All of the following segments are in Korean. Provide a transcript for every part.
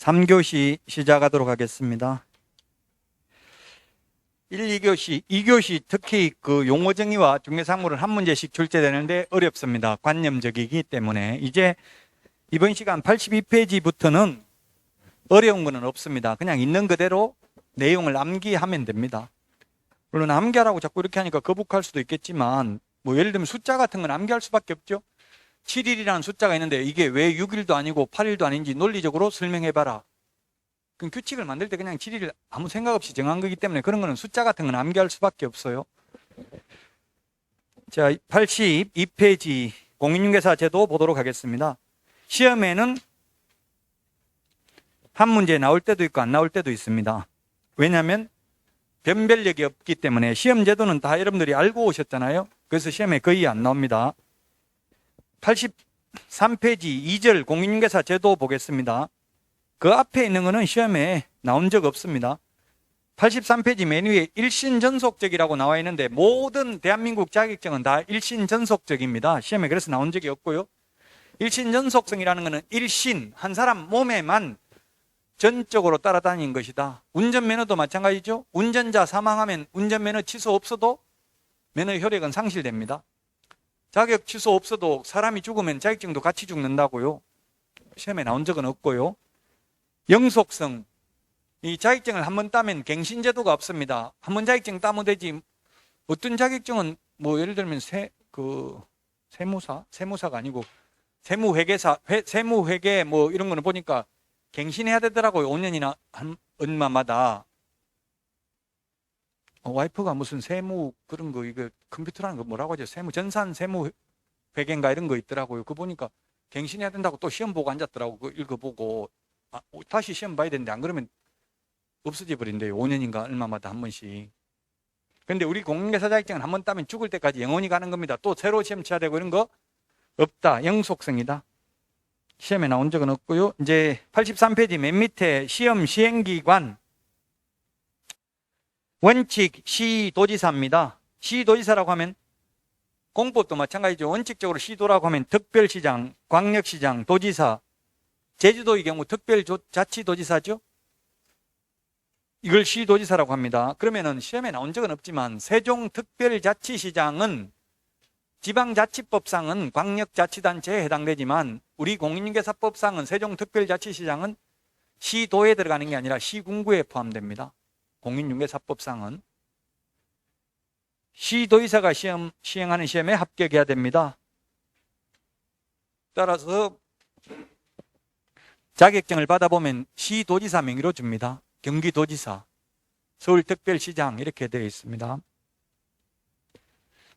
3교시 시작하도록 하겠습니다. 1, 2교시, 2교시 특히 그 용어 정의와 중개사물은 한 문제씩 출제되는데 어렵습니다. 관념적이기 때문에. 이제 이번 시간 82페이지부터는 어려운 거는 없습니다. 그냥 있는 그대로 내용을 암기하면 됩니다. 물론 암기하라고 자꾸 이렇게 하니까 거북할 수도 있겠지만 뭐 예를 들면 숫자 같은 건 암기할 수밖에 없죠. 7일이라는 숫자가 있는데 이게 왜 6일도 아니고 8일도 아닌지 논리적으로 설명해봐라. 그럼 규칙을 만들 때 그냥 7일을 아무 생각 없이 정한 거기 때문에 그런 거는 숫자 같은 건 암기할 수밖에 없어요. 자, 82페이지 공인중개사 제도 보도록 하겠습니다. 시험에는 한 문제 나올 때도 있고 안 나올 때도 있습니다. 왜냐하면 변별력이 없기 때문에 시험 제도는 다 여러분들이 알고 오셨잖아요. 그래서 시험에 거의 안 나옵니다. 83페이지 2절 공인중개사 제도 보겠습니다. 그 앞에 있는 거는 시험에 나온 적 없습니다. 83페이지 맨 위에 일신전속적이라고 나와 있는데 모든 대한민국 자격증은 다 일신전속적입니다. 시험에 그래서 나온 적이 없고요. 일신전속성이라는 것은 일신, 한 사람 몸에만 전적으로 따라다니는 것이다. 운전면허도 마찬가지죠. 운전자 사망하면 운전면허 취소 없어도 면허 효력은 상실됩니다. 자격 취소 없어도 사람이 죽으면 자격증도 같이 죽는다고요. 시험에 나온 적은 없고요. 영속성, 이 자격증을 한 번 따면 갱신제도가 없습니다. 한 번 자격증 따면 되지. 어떤 자격증은 뭐 예를 들면 세무사가 아니고 세무회계사, 세무회계 뭐 이런 거는 보니까 갱신해야 되더라고요. 5년이나 얼마마다. 와이프가 무슨 세무 그런 거 이거 컴퓨터라는 거 뭐라고 하죠? 전산 세무회계인가 이런 거 있더라고요. 그거 보니까 갱신해야 된다고 또 시험 보고 앉았더라고. 그거 읽어보고 다시 시험 봐야 되는데 안 그러면 없어져 버린대요. 5년인가 얼마마다 한 번씩. 근데 우리 공인중개사 자격증은 한 번 따면 죽을 때까지 영원히 가는 겁니다. 또 새로 시험 쳐야 되고 이런 거 없다. 영속성이다. 시험에 나온 적은 없고요. 이제 83페이지 맨 밑에 시험 시행기관 원칙 시도지사입니다. 시도지사라고 하면 공법도 마찬가지죠. 원칙적으로 시도라고 하면 특별시장, 광역시장, 도지사, 제주도의 경우 특별자치도지사죠. 이걸 시도지사라고 합니다. 그러면은 시험에 나온 적은 없지만 세종특별자치시장은 지방자치법상은 광역자치단체에 해당되지만 우리 공인중개사법상은 세종특별자치시장은 시도에 들어가는 게 아니라 시군구에 포함됩니다. 공인중개사법상은 시도의사가 시행하는 시험에 합격해야 됩니다. 따라서 자격증을 받아보면 시도지사 명의로 줍니다. 경기도지사, 서울특별시장 이렇게 되어 있습니다.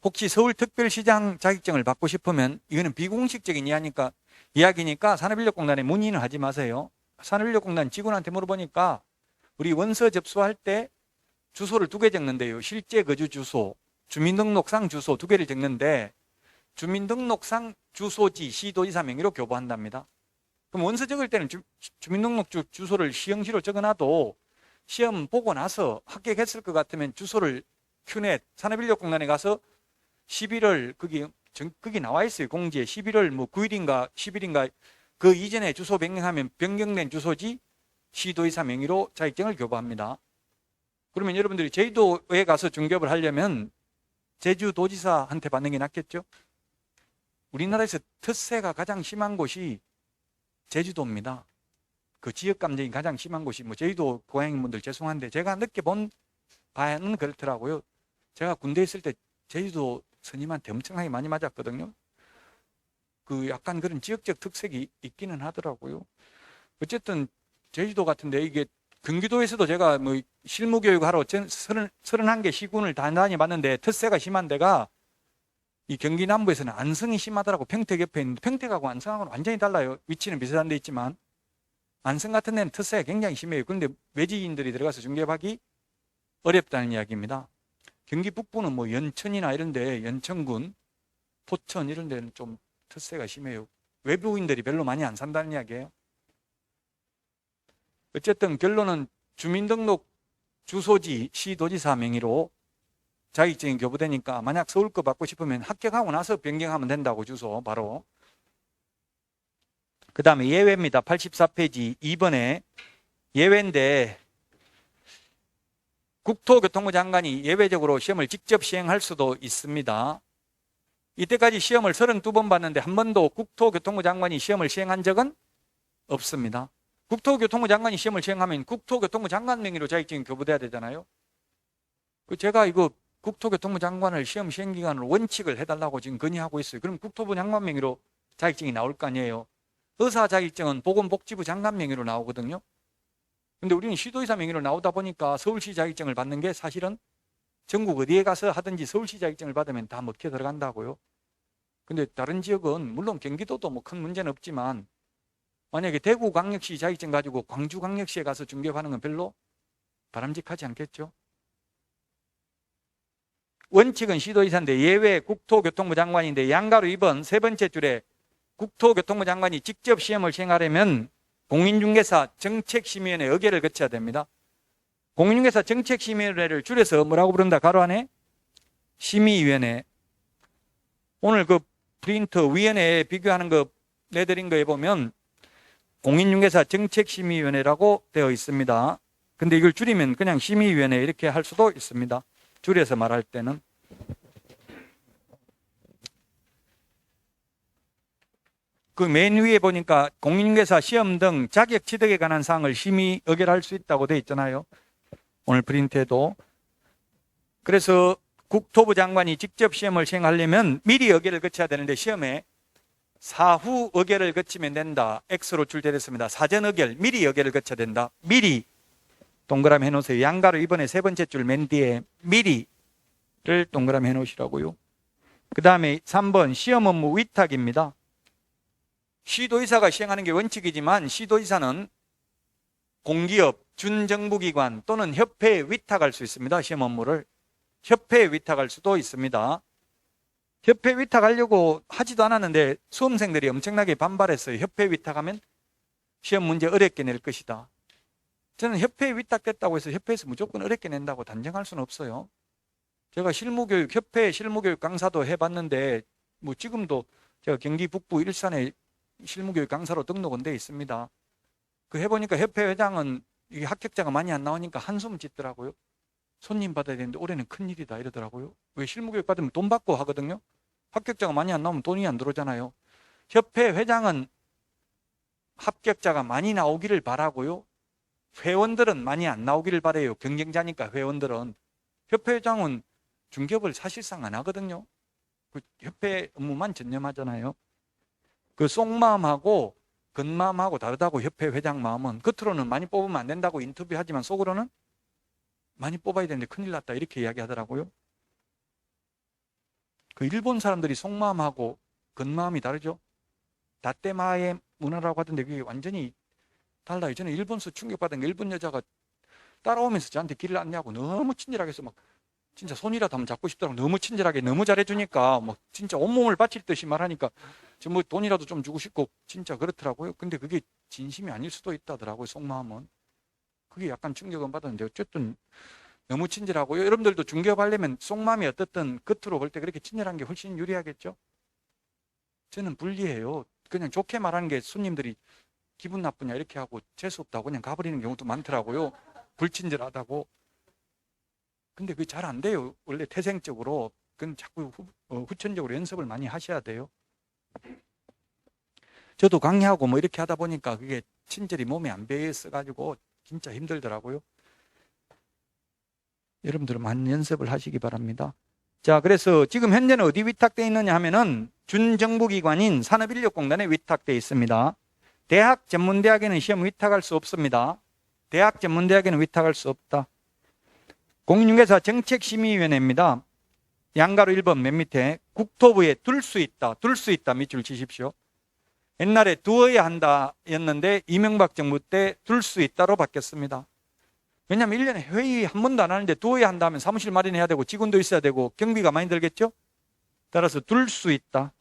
혹시 서울특별시장 자격증을 받고 싶으면 이거는 비공식적인 이야기니까 산업인력공단에 문의는 하지 마세요. 산업인력공단 직원한테 물어보니까 우리 원서 접수할 때 주소를 2개 적는데요. 실제 거주 주소, 주민등록상 주소 2개를 적는데 주민등록상 주소지 시도지사 명의로 교부한답니다. 그럼 원서 적을 때는 주민등록 주소를 시형시로 적어놔도 시험 보고 나서 합격했을 것 같으면 주소를 큐넷 산업인력공단에 가서 11월 거기 나와 있어요. 공지에 11월 뭐 9일인가 10일인가 그 이전에 주소 변경하면 변경된 주소지 시도의사 명의로 자격증을 교부합니다. 그러면 여러분들이 제주도에 가서 중개업을 하려면 제주도지사한테 받는 게 낫겠죠? 우리나라에서 텃세가 가장 심한 곳이 제주도입니다. 그 지역 감정이 가장 심한 곳이 뭐 제주도 고향인분들 죄송한데 제가 느껴본 바에는 그렇더라고요. 제가 군대에 있을 때 제주도 스님한테 엄청나게 많이 맞았거든요. 그 약간 그런 지역적 특색이 있기는 하더라고요. 어쨌든 제주도 같은데 이게 경기도에서도 제가 뭐 실무교육 하러 31개 시군을 단단히 봤는데 텃세가 심한 데가 이 경기 남부에서는 안성이 심하더라고. 평택 옆에 있는데 평택하고 안성하고는 완전히 달라요. 위치는 비슷한 데 있지만 안성 같은 데는 텃세가 굉장히 심해요. 그런데 외지인들이 들어가서 중개업하기 어렵다는 이야기입니다. 경기 북부는 뭐 연천이나 이런 데 연천군, 포천 이런 데는 좀 텃세가 심해요. 외부인들이 별로 많이 안 산다는 이야기예요. 어쨌든 결론은 주민등록 주소지 시도지사 명의로 자격증이 교부되니까 만약 서울 거 받고 싶으면 합격하고 나서 변경하면 된다고 주소 바로. 그 다음에 예외입니다. 84페이지 2번에 예외인데 국토교통부 장관이 예외적으로 시험을 직접 시행할 수도 있습니다. 이때까지 시험을 32번 봤는데 한 번도 국토교통부 장관이 시험을 시행한 적은 없습니다. 국토교통부 장관이 시험을 시행하면 국토교통부 장관 명의로 자격증이 교부돼야 되잖아요. 제가 이거 국토교통부 장관을 시험 시행 기간으로 원칙을 해달라고 지금 건의하고 있어요. 그럼 국토부 장관 명의로 자격증이 나올 거 아니에요. 의사 자격증은 보건복지부 장관 명의로 나오거든요. 근데 우리는 시도의사 명의로 나오다 보니까 서울시 자격증을 받는 게 사실은 전국 어디에 가서 하든지 서울시 자격증을 받으면 다 먹혀 들어간다고요. 근데 다른 지역은 물론 경기도도 뭐 큰 문제는 없지만 만약에 대구광역시 자격증 가지고 광주광역시에 가서 중개하는 건 별로 바람직하지 않겠죠. 원칙은 시도의사인데 예외 국토교통부 장관인데 양가로 2번 세 번째 줄에 국토교통부 장관이 직접 시험을 시행하려면 공인중개사 정책심의위원회 의결을 거쳐야 됩니다. 공인중개사 정책심의위원회를 줄여서 뭐라고 부른다? 가로 안에 심의위원회. 오늘 그 프린터 위원회에 비교하는 거 내드린 거에 보면 공인중개사 정책심의위원회라고 되어 있습니다. 근데 이걸 줄이면 그냥 심의위원회 이렇게 할 수도 있습니다. 줄여서 말할 때는. 그 맨 위에 보니까 공인중개사 시험 등 자격 취득에 관한 사항을 심의 의결할 수 있다고 되어 있잖아요. 오늘 프린트에도. 그래서 국토부 장관이 직접 시험을 시행하려면 미리 의결을 거쳐야 되는데 시험에 사후 의결을 거치면 된다. X로 출제됐습니다. 사전 의결, 미리 의결을 거쳐야 된다. 미리 동그라미 해놓으세요. 양가로 이번에 세 번째 줄 맨 뒤에 미리를 동그라미 해놓으시라고요. 그 다음에 3번 시험 업무 위탁입니다. 시도의사가 시행하는 게 원칙이지만 시도의사는 공기업, 준정부기관 또는 협회에 위탁할 수 있습니다. 시험 업무를. 협회에 위탁할 수도 있습니다. 협회에 위탁하려고 하지도 않았는데 수험생들이 엄청나게 반발했어요. 협회에 위탁하면 시험 문제 어렵게 낼 것이다. 저는 협회에 위탁됐다고 해서 협회에서 무조건 어렵게 낸다고 단정할 수는 없어요. 제가 실무교육, 협회 실무교육 강사도 해봤는데 뭐 지금도 제가 경기 북부 일산에 실무교육 강사로 등록은 돼 있습니다. 그 해보니까 협회 회장은 이게 합격자가 많이 안 나오니까 한숨 짓더라고요. 손님 받아야 되는데 올해는 큰일이다 이러더라고요. 왜 실무교육 받으면 돈 받고 하거든요. 합격자가 많이 안 나오면 돈이 안 들어오잖아요. 협회 회장은 합격자가 많이 나오기를 바라고요. 회원들은 많이 안 나오기를 바라요. 경쟁자니까 회원들은. 협회 회장은 중개업을 사실상 안 하거든요. 그 협회 업무만 전념하잖아요. 그 속마음하고 겉마음하고 다르다고. 협회 회장 마음은 겉으로는 많이 뽑으면 안 된다고 인터뷰하지만 속으로는 많이 뽑아야 되는데 큰일 났다 이렇게 이야기하더라고요. 그 일본 사람들이 속마음하고 겉마음이 다르죠. 다떼마의 문화라고 하던데 그게 완전히 달라요. 저는 일본에서 충격받은 게 일본 여자가 따라오면서 저한테 길을 안내하고 너무 친절하게 해서 막 진짜 손이라도 한번 잡고 싶더라고. 너무 친절하게 너무 잘해주니까 뭐 진짜 온몸을 바칠 듯이 말하니까 저 뭐 돈이라도 좀 주고 싶고 진짜 그렇더라고요. 근데 그게 진심이 아닐 수도 있다더라고요. 속마음은. 그게 약간 충격은 받았는데 어쨌든 너무 친절하고 여러분들도 중개업하려면 속마음이 어떻든 겉으로 볼 때 그렇게 친절한 게 훨씬 유리하겠죠. 저는 불리해요. 그냥 좋게 말하는 게 손님들이 기분 나쁘냐 이렇게 하고 재수없다고 그냥 가버리는 경우도 많더라고요. 불친절하다고. 근데 그게 잘 안 돼요. 원래 태생적으로. 그건 자꾸 후천적으로 연습을 많이 하셔야 돼요. 저도 강의하고 뭐 이렇게 하다 보니까 그게 친절이 몸에 안 배어있어가지고 진짜 힘들더라고요. 여러분들은 많은 연습을 하시기 바랍니다. 자, 그래서 지금 현재는 어디 위탁되어 있느냐 하면은 준정부기관인 산업인력공단에 위탁되어 있습니다. 대학 전문대학에는 시험 위탁할 수 없습니다. 대학 전문대학에는 위탁할 수 없다. 공인중개사 정책심의위원회입니다. 양가로 1번 맨 밑에 국토부에 둘 수 있다. 둘 수 있다 밑줄 치십시오. 옛날에 두어야 한다 였는데 이명박 정부 때 둘 수 있다로 바뀌었습니다. 왜냐하면 1년에 회의 한 번도 안 하는데 두어야 한다 하면 사무실 마련해야 되고 직원도 있어야 되고 경비가 많이 들겠죠. 따라서 둘 수 있다.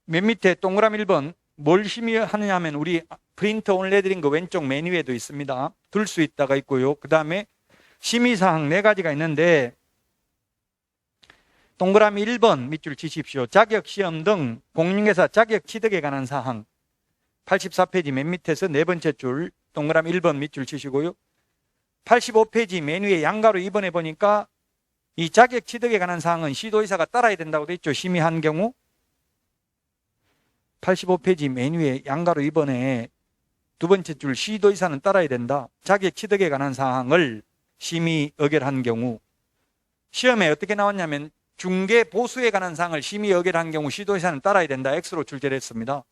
맨 밑에 동그라미 1번 뭘 심의하느냐 하면 우리 프린터 오늘 내드린 거 왼쪽 맨 위에도 있습니다. 둘 수 있다가 있고요. 그 다음에 심의사항 4가지가 있는데 동그라미 1번 밑줄 치십시오. 자격시험 등 공인중개사 자격 취득에 관한 사항 84페이지 맨 밑에서 네 번째 줄 동그라미 1번 밑줄 치시고요. 85페이지 맨 위에 양가로 2번에 보니까 이 자격 취득에 관한 사항은 시도의사가 따라야 된다고 돼 있죠. 심의한 경우 85페이지 맨 위에 양가로 2번에 두 번째 줄 시도의사는 따라야 된다. 자격 취득에 관한 사항을 심의 의결한 경우 시험에 어떻게 나왔냐면 중개 보수에 관한 사항을 심의 의결한 경우 시도의사는 따라야 된다. X로 출제를 했습니다.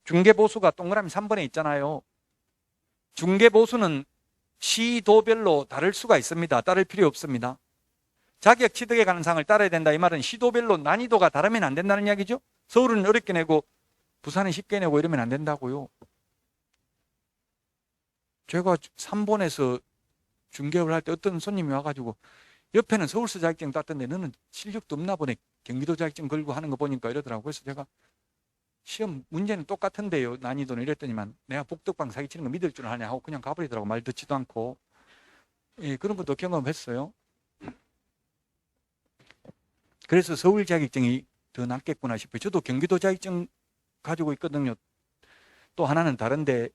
중개 보수가 동그라미 3번에 있잖아요. 중개 보수는 시도별로 다를 수가 있습니다. 따를 필요 없습니다. 자격 취득에 관한 사항을 따라야 된다. 이 말은 시도별로 난이도가 다르면 안 된다는 이야기죠. 서울은 어렵게 내고 부산은 쉽게 내고 이러면 안 된다고요. 제가 3번에서 중개업을 할 때 어떤 손님이 와가지고 옆에는 서울서 자격증 땄던데 너는 실력도 없나 보네. 경기도 자격증 걸고 하는 거 보니까 이러더라고요. 그래서 제가 시험 문제는 똑같은데요. 난이도는 이랬더니만 내가 복덕방 사기치는 거 믿을 줄 아냐 하고 그냥 가버리더라고. 말 듣지도 않고. 예, 그런 것도 경험했어요. 그래서 서울 자격증이 더 낫겠구나 싶어요. 저도 경기도 자격증 가지고 있거든요. 또 하나는 다른데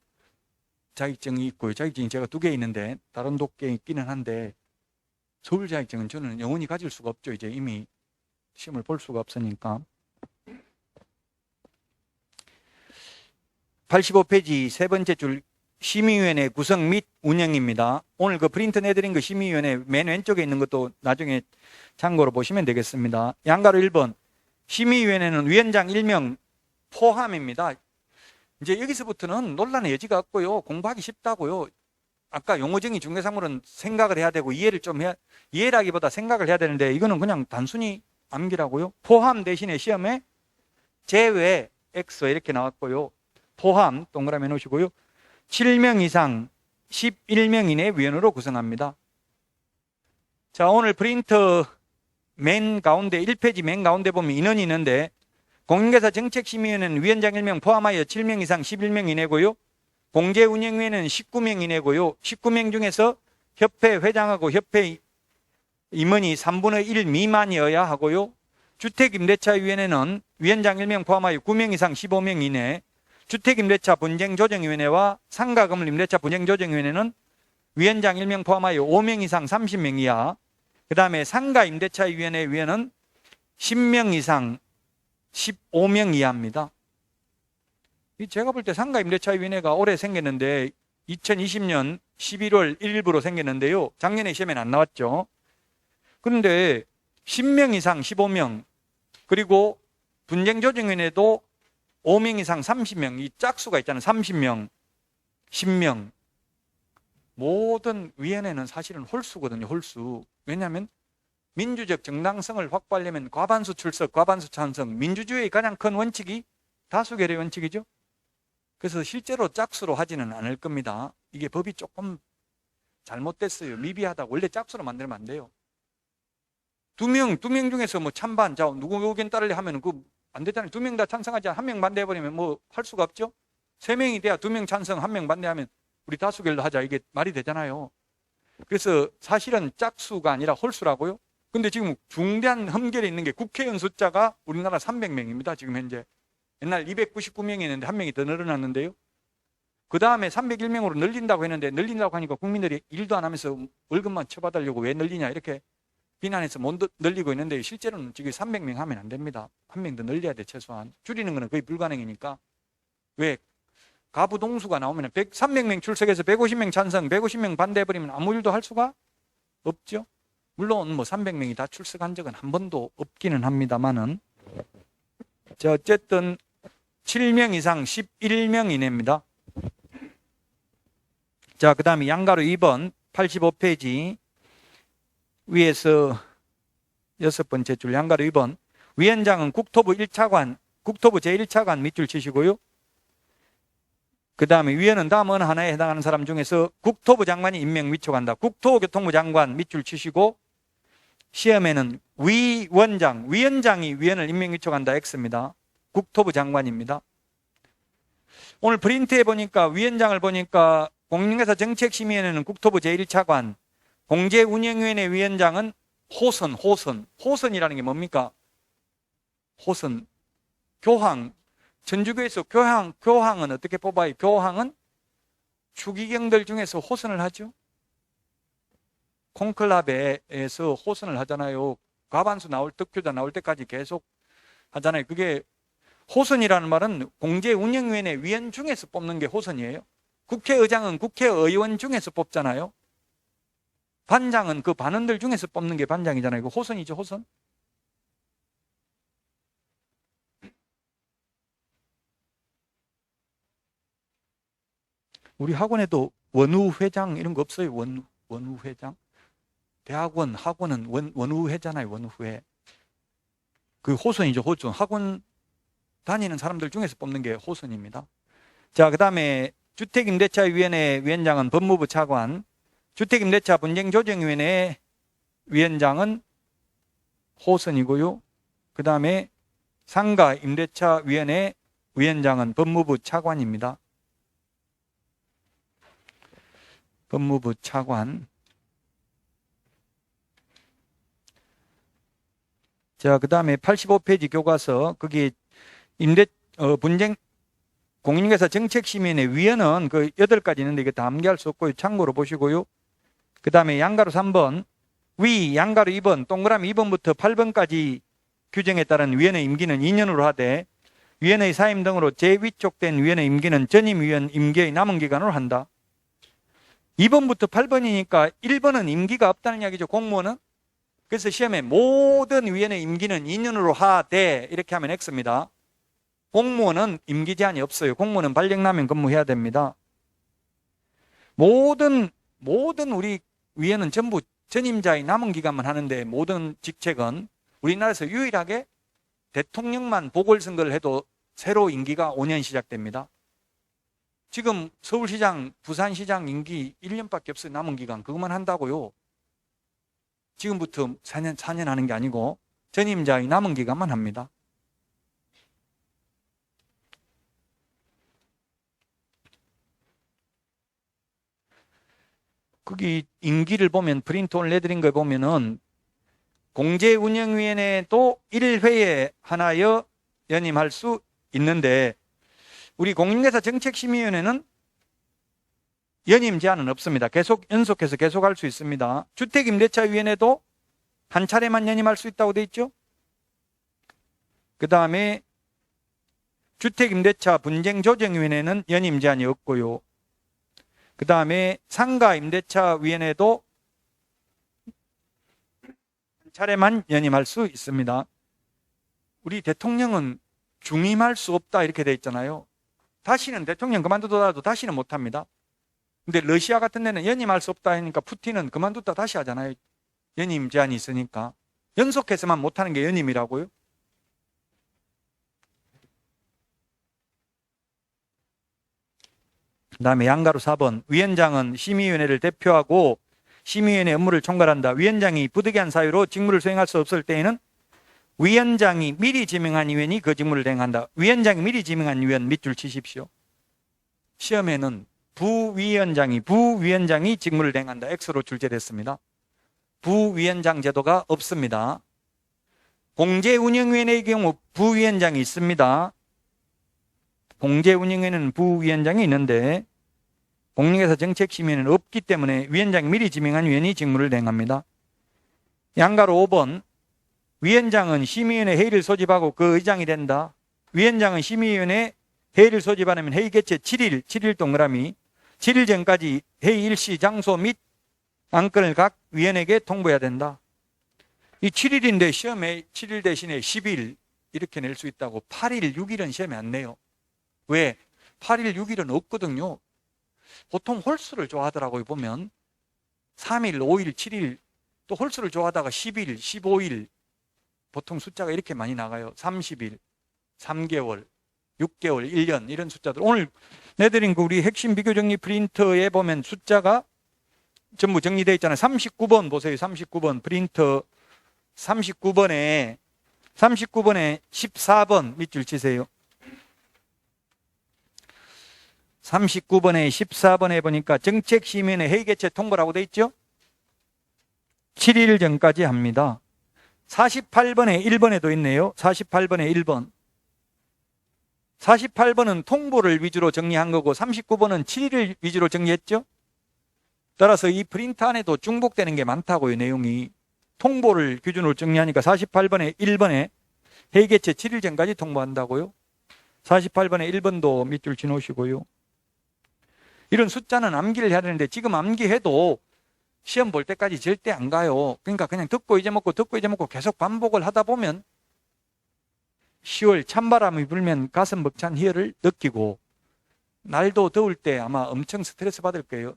자격증이 있고요. 자격증이 제가 2개 있는데 다른 도께 있기는 한데 서울 자격증은 저는 영원히 가질 수가 없죠. 이제 이미 시험을 볼 수가 없으니까. 85페이지 세 번째 줄 심의위원회 구성 및 운영입니다. 오늘 그 프린트 내드린 그 심의위원회 맨 왼쪽에 있는 것도 나중에 참고로 보시면 되겠습니다. 양가로 1번 심의위원회는 위원장 1명 포함입니다. 이제 여기서부터는 논란의 여지가 없고요. 공부하기 쉽다고요. 아까 용어정의 중개사물은 생각을 해야 되고 이해를 좀 해야, 이해라기보다 생각을 해야 되는데 이거는 그냥 단순히 암기라고요. 포함 대신에 시험에 제외 X 이렇게 나왔고요. 포함 동그라미 놓으시고요. 7명 이상 11명 이내 위원으로 구성합니다. 자, 오늘 프린터 맨 가운데 1페이지 맨 가운데 보면 인원이 있는데 공인중개사 정책심의위원회는 위원장 1명 포함하여 7명 이상 11명 이내고요. 공제운영위원회는 19명 이내고요. 19명 중에서 협회 회장하고 협회 임원이 3분의 1 미만이어야 하고요. 주택임대차위원회는 위원장 1명 포함하여 9명 이상 15명 이내, 주택임대차 분쟁조정위원회와 상가건물임대차 분쟁조정위원회는 위원장 1명 포함하여 5명 이상 30명 이하, 그 다음에 상가임대차위원회 위원은 10명 이상 15명 이하입니다. 제가 볼 때 상가임대차위원회가 올해 생겼는데 2020년 11월 1일부로 생겼는데요. 작년에 시험에는 안 나왔죠. 그런데 10명 이상 15명, 그리고 분쟁조정위원회도 5명 이상 30명, 이 짝수가 있잖아요. 30명, 10명. 모든 위원회는 사실은 홀수거든요. 홀수. 왜냐하면 민주적 정당성을 확보하려면 과반수 출석, 과반수 찬성. 민주주의의 가장 큰 원칙이 다수결의 원칙이죠. 그래서 실제로 짝수로 하지는 않을 겁니다. 이게 법이 조금 잘못됐어요. 미비하다고. 원래 짝수로 만들면 안 돼요. 두 명 중에서 뭐 찬반, 자, 누구 의견 따르려 하면 안 되잖아요. 2명 다 찬성하지 않아. 1명 반대해버리면 뭐 할 수가 없죠. 3명이 돼야 2명 찬성, 1명 반대하면 우리 다수결로 하자. 이게 말이 되잖아요. 그래서 사실은 짝수가 아니라 홀수라고요. 근데 지금 중대한 흠결이 있는 게 국회의원 숫자가 우리나라 300명입니다. 지금 현재. 옛날 299명이었는데 1명이 더 늘어났는데요. 그 다음에 301명으로 늘린다고 했는데 늘린다고 하니까 국민들이 일도 안 하면서 월급만 쳐받으려고 왜 늘리냐 이렇게 비난해서 못 늘리고 있는데 실제로는 지금 300명 하면 안 됩니다. 1명 더 늘려야 돼 최소한. 줄이는 거는 거의 불가능이니까. 왜? 가부 동수가 나오면 300명 출석해서 150명 찬성, 150명 반대해버리면 아무 일도 할 수가 없죠. 물론 뭐 300명이 다 출석한 적은 한 번도 없기는 합니다만은. 자, 어쨌든 7명 이상 11명 이내입니다. 자, 그 다음에 양가로 2번 85페이지 위에서 6번째 줄 양가로 2번 위원장은 국토부 1차관, 국토부 제1차관 밑줄 치시고요. 그 다음에 위원은 다음 어느 하나에 해당하는 사람 중에서 국토부 장관이 임명 위촉한다. 국토교통부 장관 밑줄 치시고 시험에는 위원장, 위원장이 위원을 임명 위촉한다. X입니다. 국토부 장관입니다. 오늘 프린트에 보니까 위원장을 보니까 공인중개사 정책심의위원회는 국토부 제1차관, 공제운영위원회 위원장은 호선이라는 게 뭡니까? 호선, 교황. 천주교에서 교황은 어떻게 뽑아요? 교황은 추기경들 중에서 호선을 하죠. 콘클라베에서 호선을 하잖아요. 과반수 득표자 나올 때까지 계속 하잖아요. 그게 호선이라는 말은 공제운영위원회 위원 중에서 뽑는 게 호선이에요. 국회의장은 국회의원 중에서 뽑잖아요. 반장은 그 반원들 중에서 뽑는 게 반장이잖아요. 이거 호선이죠, 호선. 우리 학원에도 원우회장 이런 거 없어요. 원우회장. 대학원, 학원은 원우회잖아요. 원우회. 그 호선이죠, 호선. 학원 다니는 사람들 중에서 뽑는 게 호선입니다. 자, 그 다음에 주택임대차위원회 위원장은 법무부 차관, 주택임대차 분쟁조정위원회 위원장은 호선이고요. 그 다음에 상가임대차위원회 위원장은 법무부 차관입니다. 법무부 차관. 자, 그 다음에 85페이지 교과서, 거기 공인중개사 정책심의위원회 위원은 그 8가지 있는데 이거 다 암기할 수 없고요. 참고로 보시고요. 그 다음에 양가로 3번, 양가로 2번, 동그라미 2번부터 8번까지 규정에 따른 위원회 임기는 2년으로 하되 위원회 사임 등으로 재위촉된 위원회 임기는 전임 위원 임기의 남은 기간으로 한다. 2번부터 8번이니까 1번은 임기가 없다는 이야기죠. 공무원은. 그래서 시험에 모든 위원회 임기는 2년으로 하되 이렇게 하면 X입니다. 공무원은 임기 제한이 없어요. 공무원은 발령나면 근무해야 됩니다. 모든 우리 위원은 전부 전임자의 남은 기간만 하는데 모든 직책은 우리나라에서 유일하게 대통령만 보궐선거를 해도 새로 임기가 5년 시작됩니다. 지금 서울시장, 부산시장 임기 1년밖에 없어요. 남은 기간. 그것만 한다고요. 지금부터 4년 하는 게 아니고 전임자의 남은 기간만 합니다. 거기 임기를 보면 프린트 오늘 내드린 걸 보면은 공제운영위원회도 1회에 하나여 연임할 수 있는데 우리 공인중개사 정책심의위원회는 연임 제한은 없습니다. 연속해서 계속 할 수 있습니다. 주택임대차위원회도 한 차례만 연임할 수 있다고 돼 있죠. 그 다음에 주택임대차 분쟁조정위원회는 연임 제한이 없고요. 그 다음에 상가임대차위원회도 한 차례만 연임할 수 있습니다. 우리 대통령은 중임할 수 없다 이렇게 돼 있잖아요. 다시는 대통령 그만두더라도 다시는 못합니다. 근데 러시아 같은 데는 연임할 수 없다 하니까 푸틴은 그만뒀다 다시 하잖아요. 연임 제한이 있으니까. 연속해서만 못하는 게 연임이라고요. 그 다음에 양가로 4번. 위원장은 심의위원회를 대표하고 심의위원회 업무를 총괄한다. 위원장이 부득이한 사유로 직무를 수행할 수 없을 때에는 위원장이 미리 지명한 위원이 그 직무를 대행한다. 위원장이 미리 지명한 위원 밑줄 치십시오. 시험에는 부위원장이 직무를 대행한다. X로 출제됐습니다. 부위원장 제도가 없습니다. 공제운영위원회의 경우 부위원장이 있습니다. 공제운영위원회는 부위원장이 있는데 공인중개사 정책심의위원회는 없기 때문에 위원장이 미리 지명한 위원이 직무를 대행합니다. 양가로 5번. 위원장은 심의위원회 회의를 소집하고 그 의장이 된다. 위원장은 심의위원회 회의를 소집하려면 회의 개최 7일 동그라미 7일 전까지 회의 일시, 장소 및 안건을 각 위원에게 통보해야 된다. 이 7일인데 시험에 7일 대신에 10일 이렇게 낼 수 있다고 8일, 6일은 시험에 안 내요. 왜? 8일, 6일은 없거든요. 보통 홀수를 좋아하더라고요. 보면 3일, 5일, 7일 또 홀수를 좋아하다가 10일, 15일 보통 숫자가 이렇게 많이 나가요. 30일, 3개월, 6개월, 1년 이런 숫자들. 오늘 내드린 그 우리 핵심 비교정리 프린터에 보면 숫자가 전부 정리되어 있잖아요. 39번 보세요. 39번 프린터 39번에 14번 밑줄 치세요. 39번에 14번에 보니까 정책심의위원회 회의 개최 통보라고 되어 있죠. 7일 전까지 합니다. 48번에 1번에도 있네요. 48번에 1번. 48번은 통보를 위주로 정리한 거고 39번은 7일을 위주로 정리했죠. 따라서 이 프린트 안에도 중복되는 게 많다고요. 내용이. 통보를 기준으로 정리하니까 48번에 1번에 회의 개최 7일 전까지 통보한다고요. 48번에 1번도 밑줄 지놓으시고요. 이런 숫자는 암기를 해야 되는데 지금 암기해도 시험 볼 때까지 절대 안 가요. 그러니까 그냥 듣고 잊어먹고 계속 반복을 하다 보면 10월 찬바람이 불면 가슴 벅찬 희열을 느끼고 날도 더울 때 아마 엄청 스트레스 받을 거예요.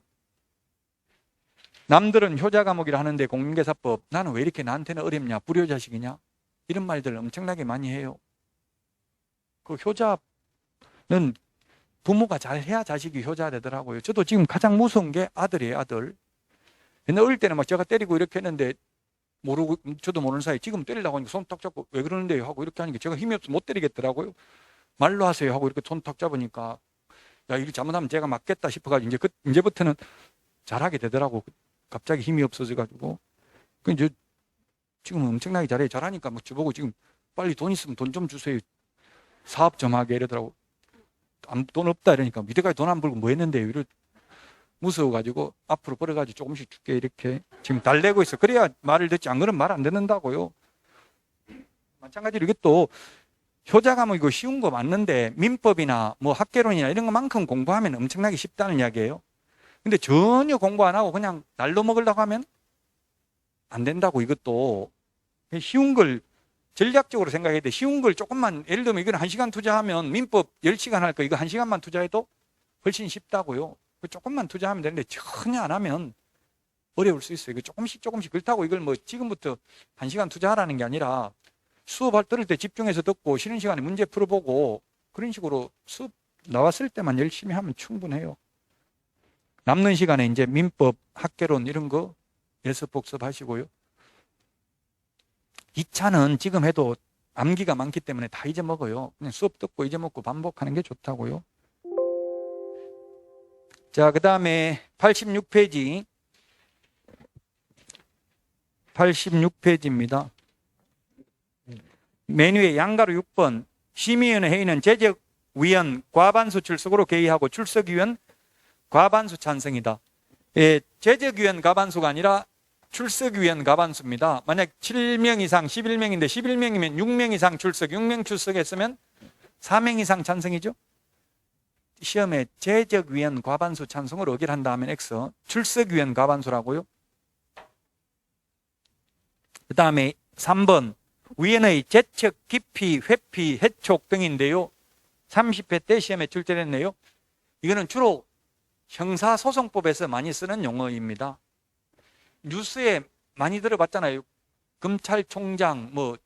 남들은 효자 과목이라 하는데 공인계사법 나는 왜 이렇게 나한테는 어렵냐, 불효자식이냐 이런 말들 엄청나게 많이 해요. 그 효자는 부모가 잘해야 자식이 효자 되더라고요. 저도 지금 가장 무서운 게 아들이에요. 아들. 옛날 어릴 때는 막 제가 때리고 이렇게 했는데 모르고 저도 모르는 사이에 지금 때리려고 하니까 손 탁 잡고 왜 그러는데요 하고 이렇게 하니까 제가 힘이 없어서 못 때리겠더라고요. 말로 하세요 하고 이렇게 손 탁 잡으니까 야 이거 잘못하면 제가 맞겠다 싶어가지고 이제부터는 잘하게 되더라고. 갑자기 힘이 없어져가지고 그 이제 지금 엄청나게 잘해요. 잘하니까 막 저보고 지금 빨리 돈 있으면 돈 좀 주세요. 사업 좀 하게 이러더라고. 돈 없다 이러니까 이때까지 돈 안 벌고 뭐 했는데요. 이러 무서워가지고 앞으로 벌어가지고 조금씩 줄게 이렇게 지금 달래고 있어. 그래야 말을 듣지 안 그러면 말 안 듣는다고요. 마찬가지로 이게 또 효자 과목이고 쉬운 거 맞는데 민법이나 뭐 학개론이나 이런 것만큼 공부하면 엄청나게 쉽다는 이야기예요. 근데 전혀 공부 안 하고 그냥 날로 먹으려고 하면 안 된다고. 이것도 쉬운 걸 전략적으로 생각해야 돼. 쉬운 걸 조금만 예를 들면 이건 1시간 투자하면 민법 10시간 할 거 이거 1시간만 투자해도 훨씬 쉽다고요. 조금만 투자하면 되는데 전혀 안 하면 어려울 수 있어요. 이거 조금씩 그렇다고 이걸 뭐 지금부터 1시간 투자하라는 게 아니라 수업할 들을 때 집중해서 듣고 쉬는 시간에 문제 풀어보고 그런 식으로 수업 나왔을 때만 열심히 하면 충분해요. 남는 시간에 이제 민법, 학개론 이런 거 예습 복습하시고요. 2차는 지금 해도 암기가 많기 때문에 다 잊어먹어요. 그냥 수업 듣고 잊어먹고 반복하는 게 좋다고요. 자, 그 다음에 86페이지. 86페이지입니다. 메뉴의 양가로 6번. 심의위원회 회의는 제적위원 과반수 출석으로 개의하고 출석위원 과반수 찬성이다. 예, 제적위원 과반수가 아니라 출석위원 과반수입니다. 만약 7명 이상 11명인데 11명이면 6명 이상 출석, 6명 출석했으면 4명 이상 찬성이죠. 시험에 제적위원 과반수 찬성을 의결한다 하면 X, 출석위원 과반수라고요. 그 다음에 3번 위원의 제척, 기피, 회피, 해촉 등인데요. 30회 때 시험에 출제됐네요. 이거는 주로 형사소송법에서 많이 쓰는 용어입니다. 뉴스에 많이 들어봤잖아요. 검찰총장, 뭐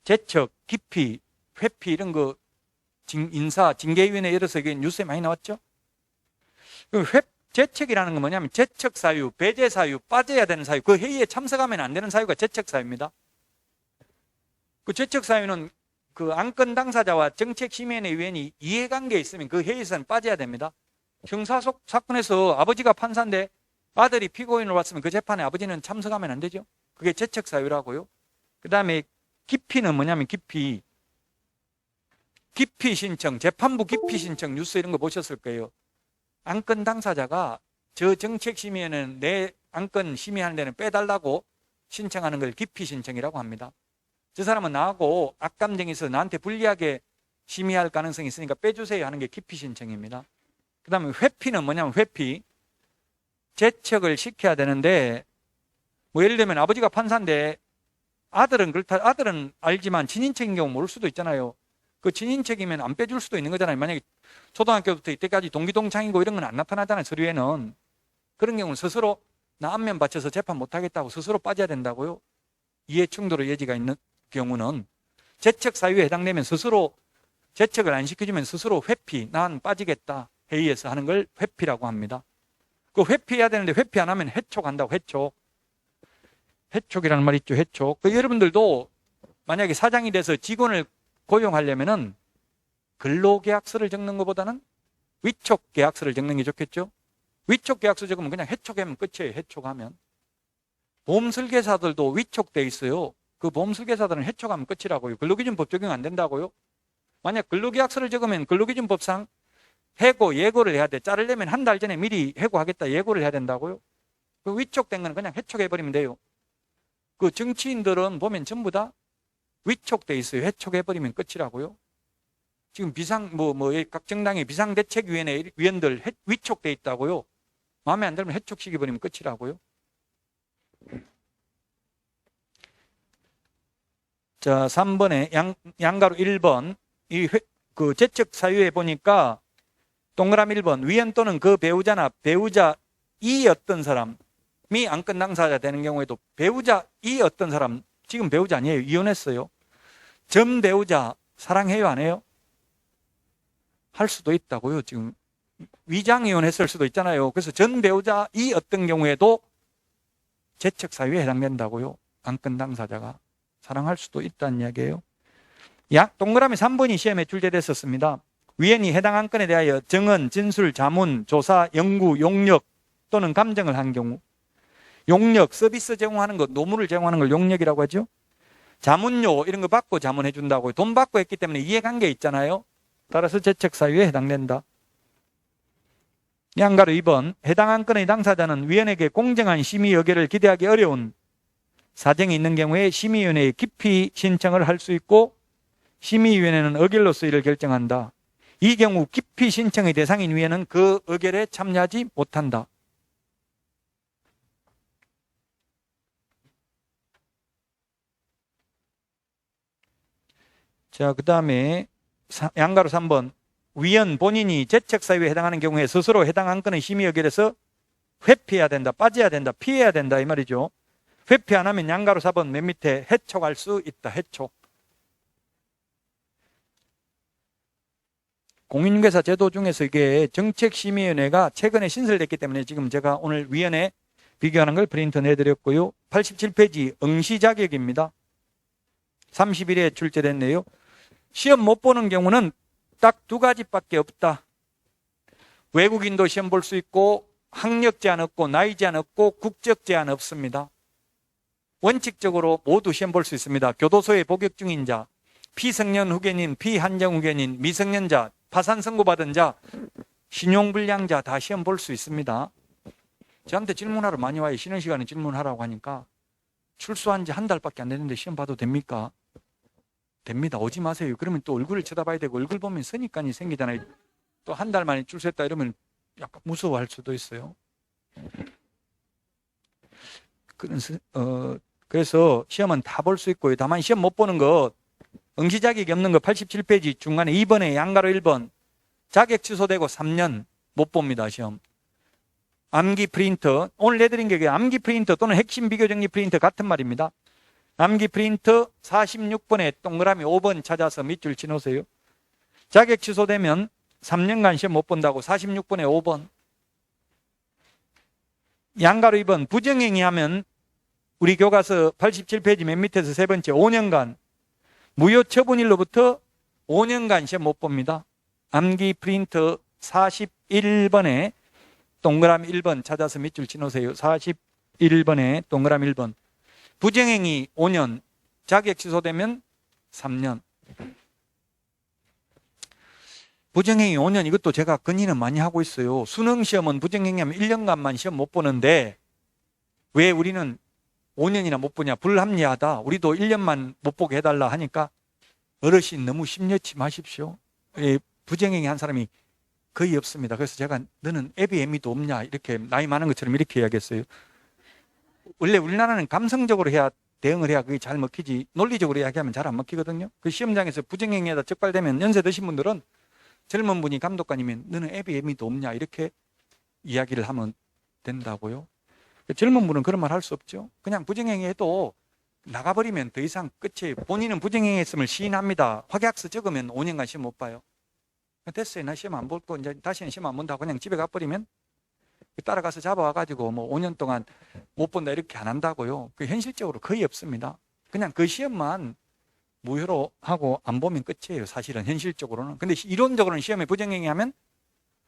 제척, 기피, 회피 이런 거 인사, 징계위원회 열어서 이게 뉴스에 많이 나왔죠. 제척이라는 건 뭐냐면 제척 사유, 배제 사유, 빠져야 되는 사유, 그 회의에 참석하면 안 되는 사유가 제척 사유입니다. 그 제척 사유는 그 안건 당사자와 정책심의위원회 위원이 이해관계에 있으면 그 회의에서는 빠져야 됩니다. 형사 사건에서 아버지가 판사인데 아들이 피고인으로 왔으면 그 재판에 아버지는 참석하면 안 되죠. 그게 제척 사유라고요. 그 다음에 기피는 뭐냐면 기피 신청, 재판부 기피 신청 뉴스 이런 거 보셨을 거예요. 안건 당사자가 저 정책심의위원회는 내 안건 심의하는 데는 빼달라고 신청하는 걸 기피 신청이라고 합니다. 저 사람은 나하고 악감정이 있어서 나한테 불리하게 심의할 가능성이 있으니까 빼주세요 하는 게 기피 신청입니다. 그 다음에 회피는 뭐냐면 회피. 제척을 시켜야 되는데 뭐 예를 들면 아버지가 판사인데 아들은 그렇다. 아들은 알지만 친인척인 경우 모를 수도 있잖아요. 그 친인척이면 안 빼줄 수도 있는 거잖아요. 만약에 초등학교부터 이때까지 동기동창이고 이런 건 안 나타나잖아요. 서류에는. 그런 경우는 스스로 나 안면 바쳐서 재판 못하겠다고 스스로 빠져야 된다고요. 이해충돌의 여지가 있는 경우는 제척 사유에 해당되면 스스로 제척을 안 시켜주면 스스로 회피, 난 빠지겠다 회의에서 하는 걸 회피라고 합니다. 그 회피해야 되는데 회피 안 하면 해촉한다고. 해촉이라는 말이 있죠. 해촉. 그 여러분들도 만약에 사장이 돼서 직원을 고용하려면은 근로계약서를 적는 것보다는 위촉계약서를 적는 게 좋겠죠. 위촉계약서 적으면 그냥 해촉하면 끝이에요. 해촉하면. 보험 설계사들도 위촉돼 있어요. 그 보험 설계사들은 해촉하면 끝이라고요. 근로기준법 적용 안 된다고요. 만약 근로계약서를 적으면 근로기준법상 해고, 예고를 해야 돼. 자르려면 한 달 전에 미리 해고하겠다, 예고를 해야 된다고요. 그 위촉된 거는 그냥 해촉해버리면 돼요. 그 정치인들은 보면 전부 다 위촉돼 있어요. 해촉해버리면 끝이라고요. 지금 각 정당의 비상대책위원회 위원들 위촉돼 있다고요. 마음에 안 들면 해촉시켜버리면 끝이라고요. 자, 3번에 양가로 1번. 그 재척 사유에 보니까 동그라미 1번. 위원 또는 그 배우자나 배우자 이 어떤 사람이 안건 당사자 되는 경우에도 배우자 이 어떤 사람, 지금 배우자 아니에요. 이혼했어요. 전 배우자 사랑해요, 안 해요? 할 수도 있다고요. 지금 위장 이혼했을 수도 있잖아요. 그래서 전 배우자 이 어떤 경우에도 재척 사유에 해당된다고요. 안건 당사자가 사랑할 수도 있다는 이야기예요. 동그라미 3번이 시험에 출제됐었습니다. 위원이 해당 안건에 대하여 증언, 진술, 자문, 조사, 연구, 용역 또는 감정을 한 경우, 용역, 서비스 제공하는 것, 노무를 제공하는 걸 용역이라고 하죠. 자문료 이런 거 받고 자문해 준다고요. 돈 받고 했기 때문에 이해관계 있잖아요. 따라서 재척 사유에 해당된다. 양가로 2번. 해당 안건의 당사자는 위원에게 공정한 심의 여결을 기대하기 어려운 사정이 있는 경우에 심의위원회에 기피 신청을 할 수 있고 심의위원회는 의결로서 이를 결정한다. 이 경우 기피 신청의 대상인 위원은 그 의결에 참여하지 못한다. 자, 그 다음에 양가로 3번. 위원 본인이 재척 사유에 해당하는 경우에 스스로 해당 안건의 심의 의결에서 회피해야 된다, 빠져야 된다, 피해야 된다 이 말이죠. 회피 안 하면 양가로 4번 맨 밑에 해촉할 수 있다. 해촉. 공인중개사 제도 중에서 이게 정책심의위원회가 최근에 신설됐기 때문에 지금 제가 오늘 위원회 비교하는 걸 프린트 내드렸고요. 87페이지 응시 자격입니다. 30일에 출제됐네요. 시험 못 보는 경우는 딱 두 가지밖에 없다. 외국인도 시험 볼 수 있고 학력 제한 없고 나이 제한 없고 국적 제한 없습니다. 원칙적으로 모두 시험 볼 수 있습니다. 교도소에 복역 중인 자, 피성년 후견인, 피한정 후견인, 미성년자, 파산 선고받은 자, 신용불량자 다 시험 볼 수 있습니다. 저한테 질문하러 많이 와요. 쉬는 시간에 질문하라고 하니까 출소한 지 한 달밖에 안 됐는데 시험 봐도 됩니까? 됩니다. 오지 마세요. 그러면 또 얼굴을 쳐다봐야 되고 얼굴 보면 선입관이 생기잖아요. 또 한 달 만에 출소했다 이러면 약간 무서워할 수도 있어요. 그래서 시험은 다 볼 수 있고요. 다만 시험 못 보는 것, 응시 자격이 없는 거 87페이지 중간에 2번에 양가로 1번 자격 취소되고 3년 못 봅니다. 시험. 암기 프린터, 오늘 내드린 게 암기 프린터 또는 핵심 비교 정리 프린터 같은 말입니다. 암기 프린터 46번에 동그라미 5번 찾아서 밑줄 치놓으세요. 자격 취소되면 3년간 시험 못 본다고 46번에 5번. 양가로 2번 부정행위 하면 우리 교과서 87페이지 맨 밑에서 세 번째 5년간 무효 처분일로부터 5년간 시험 못 봅니다. 암기 프린터 41번에 동그라미 1번 찾아서 밑줄 치놓으세요. 41번에 동그라미 1번. 부정행위 5년, 자격 취소되면 3년. 부정행위 5년 이것도 제가 건의는 많이 하고 있어요. 수능시험은 부정행위하면 1년간만 시험 못 보는데 왜 우리는 5년이나 못 보냐? 불합리하다. 우리도 1년만 못 보게 해달라 하니까 어르신 너무 심려치 마십시오. 부정행위 한 사람이 거의 없습니다. 그래서 제가 너는 애비 애미도 없냐 이렇게 나이 많은 것처럼 이렇게 이야기했어요. 원래 우리나라는 감성적으로 해야 대응을 해야 그게 잘 먹히지 논리적으로 이야기하면 잘 안 먹히거든요. 그 시험장에서 부정행위에다 적발되면 연세 드신 분들은 젊은 분이 감독관이면 너는 애비 애미도 없냐 이렇게 이야기를 하면 된다고요. 젊은 분은 그런 말 할 수 없죠. 그냥 부정행위해도 나가버리면 더 이상 끝이에요. 본인은 부정행위했음을 시인합니다. 확약서 적으면 5년간 시험 못 봐요. 됐어요. 나 시험 안 볼 거 이제 다시는 시험 안 본다고 그냥 집에 가버리면 따라가서 잡아와가지고 뭐 5년 동안 못 본다 이렇게 안 한다고요. 그 현실적으로 거의 없습니다. 그냥 그 시험만 무효로 하고 안 보면 끝이에요. 사실은 현실적으로는. 근데 이론적으로는 시험에 부정행위 하면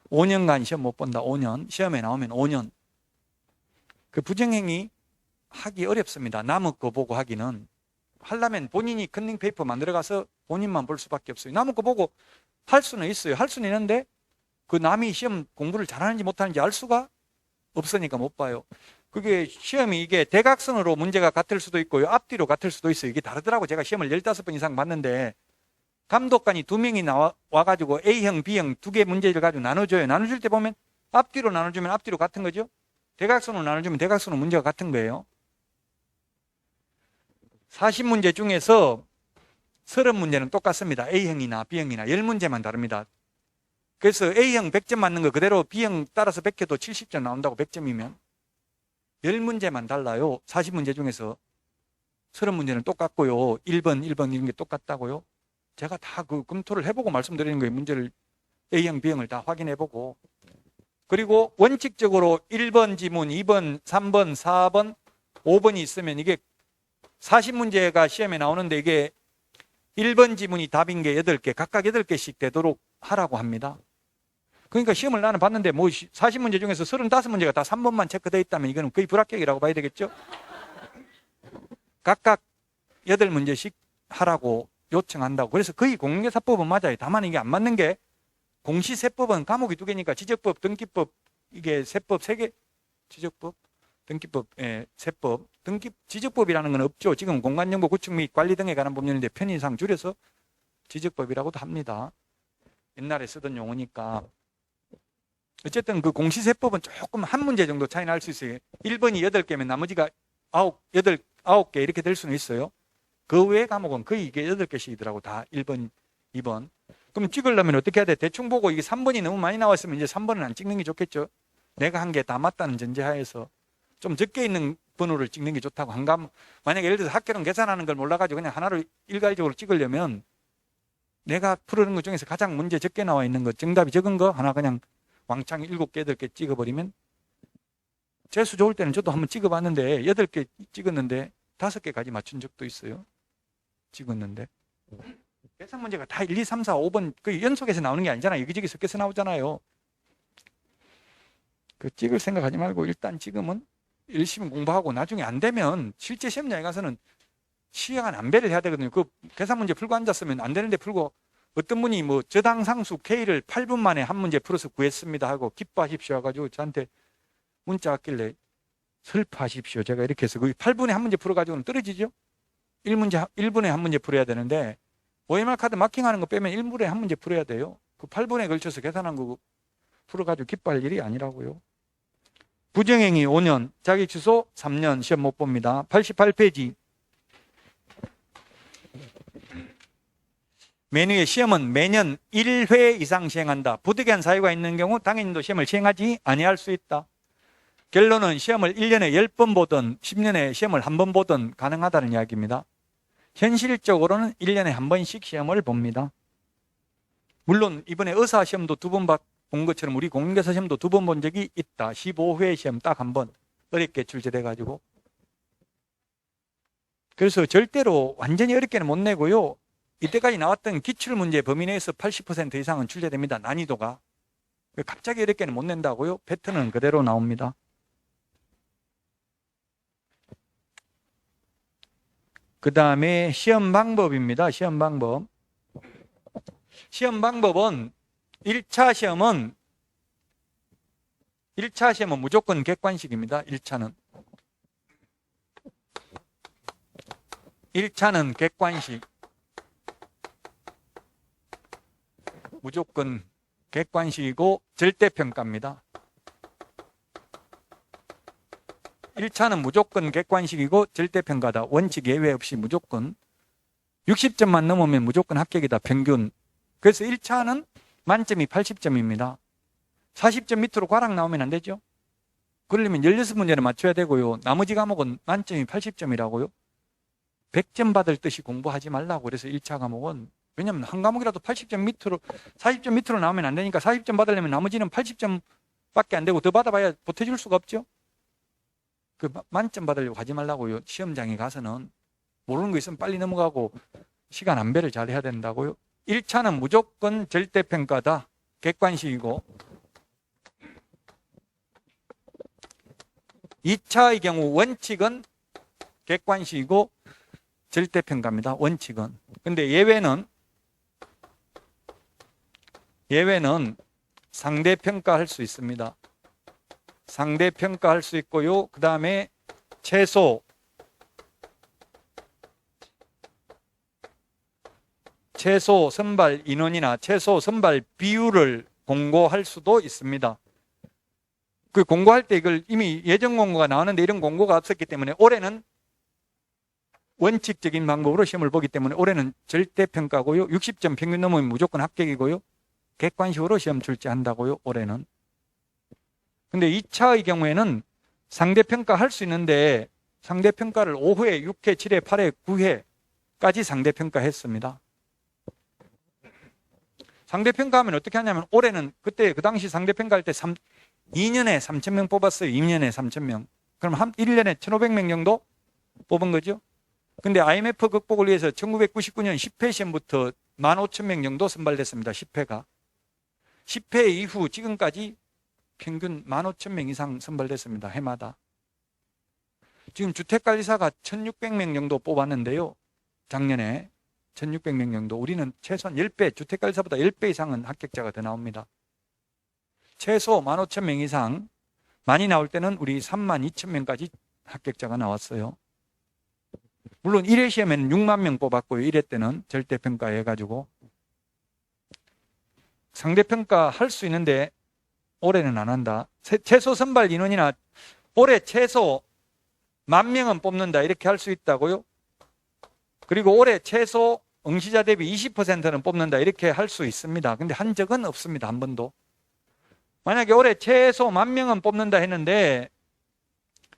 5년간 시험 못 본다. 5년. 시험에 나오면 5년. 그 부정행위 하기 어렵습니다. 남의 거 보고 하기는. 하려면 본인이 컨닝 페이퍼 만들어 가서 본인만 볼 수밖에 없어요. 남의 거 보고 할 수는 있어요. 할 수는 있는데 그 남이 시험 공부를 잘하는지 못하는지 알 수가 없으니까 못 봐요. 그게 시험이 이게 대각선으로 문제가 같을 수도 있고요. 앞뒤로 같을 수도 있어요. 이게 다르더라고. 제가 시험을 15번 이상 봤는데 감독관이 2명이 와가지고 A형, B형 2개 문제를 가지고 나눠줘요. 나눠줄 때 보면 앞뒤로 나눠주면 앞뒤로 같은 거죠. 대각선으로 나눠주면 대각선으로 문제가 같은 거예요. 40문제 중에서 30문제는 똑같습니다. A형이나 B형이나 10문제만 다릅니다. 그래서 A형 100점 맞는 거 그대로 B형 따라서 100해도 70점 나온다고 100점이면 10문제만 달라요. 40문제 중에서 30문제는 똑같고요. 1번 이런 게 똑같다고요. 제가 다 그 검토를 해보고 말씀드리는 거예요. 문제를 A형, B형을 다 확인해보고. 그리고 원칙적으로 1번 지문, 2번, 3번, 4번, 5번이 있으면 이게 40문제가 시험에 나오는데 이게 1번 지문이 답인 게 8개, 각각 8개씩 되도록 하라고 합니다. 그러니까 시험을 나는 봤는데 뭐 40문제 중에서 35문제가 다 3번만 체크되어 있다면 이거는 거의 불합격이라고 봐야 되겠죠? 각각 8문제씩 하라고 요청한다고. 그래서 거의 공인중개사법은 맞아요. 다만 이게 안 맞는 게 공시세법은 과목이 2개니까 지적법, 등기법, 이게 세법 3개, 지적법, 등기법, 세법, 지적법이라는 건 없죠. 지금 공간정보 구축 및 관리 등에 관한 법률인데 편의상 줄여서 지적법이라고도 합니다. 옛날에 쓰던 용어니까. 어쨌든 그 공시세법은 조금 한 문제 정도 차이 날 수 있어요. 1번이 8개면 나머지가 9개 이렇게 될 수는 있어요. 그 외의 과목은 거의 이게 8개씩이더라고. 다 1번, 2번. 그럼 찍으려면 어떻게 해야 돼? 대충 보고 이게 3번이 너무 많이 나왔으면 이제 3번은 안 찍는 게 좋겠죠. 내가 한 게 다 맞다는 전제하에서 좀 적게 있는 번호를 찍는 게 좋다고. 만약에 예를 들어서 학교론 계산하는 걸 몰라가지고 그냥 하나를 일괄적으로 찍으려면 내가 풀어낸 것 중에서 가장 문제 적게 나와 있는 거, 정답이 적은 거 하나 그냥 왕창 7개, 8개 찍어버리면, 재수 좋을 때는 저도 한번 찍어봤는데 8개 찍었는데 5개까지 맞춘 적도 있어요. 찍었는데 계산 문제가 다 1, 2, 3, 4, 5번 그 연속해서 나오는 게 아니잖아요. 여기저기 섞여서 나오잖아요. 그 찍을 생각하지 말고 일단 지금은 열심히 공부하고 나중에 안 되면 실제 시험장에 가서는 시간 안배를 해야 되거든요. 그 계산 문제 풀고 앉았으면 안 되는데 풀고, 어떤 분이 뭐 저당상수 K를 8분 만에 한 문제 풀어서 구했습니다 하고 기뻐하십시오 해가지고 저한테 문자 왔길래 슬퍼하십시오. 제가 이렇게 해서 그 8분에 한 문제 풀어가지고는 떨어지죠. 1분에 한 문제 풀어야 되는데 OMR 카드 마킹하는 거 빼면 1분에 한 문제 풀어야 돼요. 그 8분에 걸쳐서 계산한 거 풀어가지고 기뻐할 일이 아니라고요. 부정행위 5년, 자기 취소 3년, 시험 못 봅니다. 88페이지. 메뉴의 시험은 매년 1회 이상 시행한다. 부득이한 사유가 있는 경우 당연히도 시험을 시행하지 아니할 수 있다. 결론은 시험을 1년에 10번 보든 10년에 시험을 한 번 보든 가능하다는 이야기입니다. 현실적으로는 1년에 한 번씩 시험을 봅니다. 물론 이번에 의사 시험도 2번 본 것처럼 우리 공인중개사 시험도 2번 본 적이 있다. 15회 시험 딱 한 번 어렵게 출제돼가지고. 그래서 절대로 완전히 어렵게는 못 내고요. 이때까지 나왔던 기출문제 범위 내에서 80% 이상은 출제됩니다. 난이도가. 갑자기 어렵게는 못 낸다고요. 패턴은 그대로 나옵니다. 그 다음에 시험 방법입니다. 시험 방법. 시험 방법은 1차 시험은 무조건 객관식입니다. 1차는 객관식. 무조건 객관식이고 절대평가입니다. 1차는 무조건 객관식이고 절대평가다. 원칙 예외 없이 무조건. 60점만 넘으면 무조건 합격이다. 평균. 그래서 1차는 만점이 80점입니다. 40점 밑으로 과락 나오면 안 되죠. 그러려면 16문제를 맞춰야 되고요. 나머지 과목은 만점이 80점이라고요. 100점 받을 듯이 공부하지 말라고. 그래서 1차 과목은. 왜냐하면 한 과목이라도 80점 밑으로, 40점 밑으로 나오면 안 되니까 40점 받으려면 나머지는 80점밖에 안 되고 더 받아봐야 보태줄 수가 없죠. 그 만점 받으려고 하지 말라고요. 시험장에 가서는 모르는 거 있으면 빨리 넘어가고 시간 안배를 잘 해야 된다고요. 1차는 무조건 절대평가다. 객관식이고 2차의 경우 원칙은 객관식이고 절대평가입니다. 원칙은. 근데 예외는 상대평가할 수 있습니다. 상대평가할 수 있고요. 그 다음에 최소 선발 인원이나 최소 선발 비율을 공고할 수도 있습니다. 그 공고할 때 이걸 이미 예정 공고가 나왔는데 이런 공고가 없었기 때문에 올해는 원칙적인 방법으로 시험을 보기 때문에 올해는 절대평가고요. 60점 평균 넘으면 무조건 합격이고요. 객관식으로 시험 출제한다고요. 올해는. 근데 2차의 경우에는 상대평가 할 수 있는데 상대평가를 5회, 6회, 7회, 8회, 9회까지 상대평가 상대평가하면 어떻게 하냐면 올해는 그때 그 당시 상대평가할 때 2년에 3,000명 뽑았어요. 2년에 3,000명. 그럼 1년에 1,500명 정도 뽑은 거죠. 근데 IMF 극복을 위해서 1999년 10회 시험부터 15,000명 정도 선발됐습니다. 10회가. 10회 이후 지금까지 평균 15,000명 이상 선발됐습니다. 해마다. 지금 주택관리사가 1,600명 정도 뽑았는데요. 작년에 1,600명 정도. 우리는 최소한 10배, 주택관리사보다 10배 이상은 합격자가 더 나옵니다. 최소 15,000명 이상, 많이 나올 때는 우리 32,000명까지 합격자가 나왔어요. 물론 1회 시험에는 6만 명 뽑았고요. 1회 때는 절대평가 해가지고. 상대평가 할 수 있는데 올해는 안 한다. 최소 선발 인원이나 올해 최소 10,000명은 뽑는다. 이렇게 할 수 있다고요. 그리고 올해 최소 응시자 대비 20%는 뽑는다. 이렇게 할 수 있습니다. 근데 한 적은 없습니다. 한 번도. 만약에 올해 최소 10,000명은 뽑는다 했는데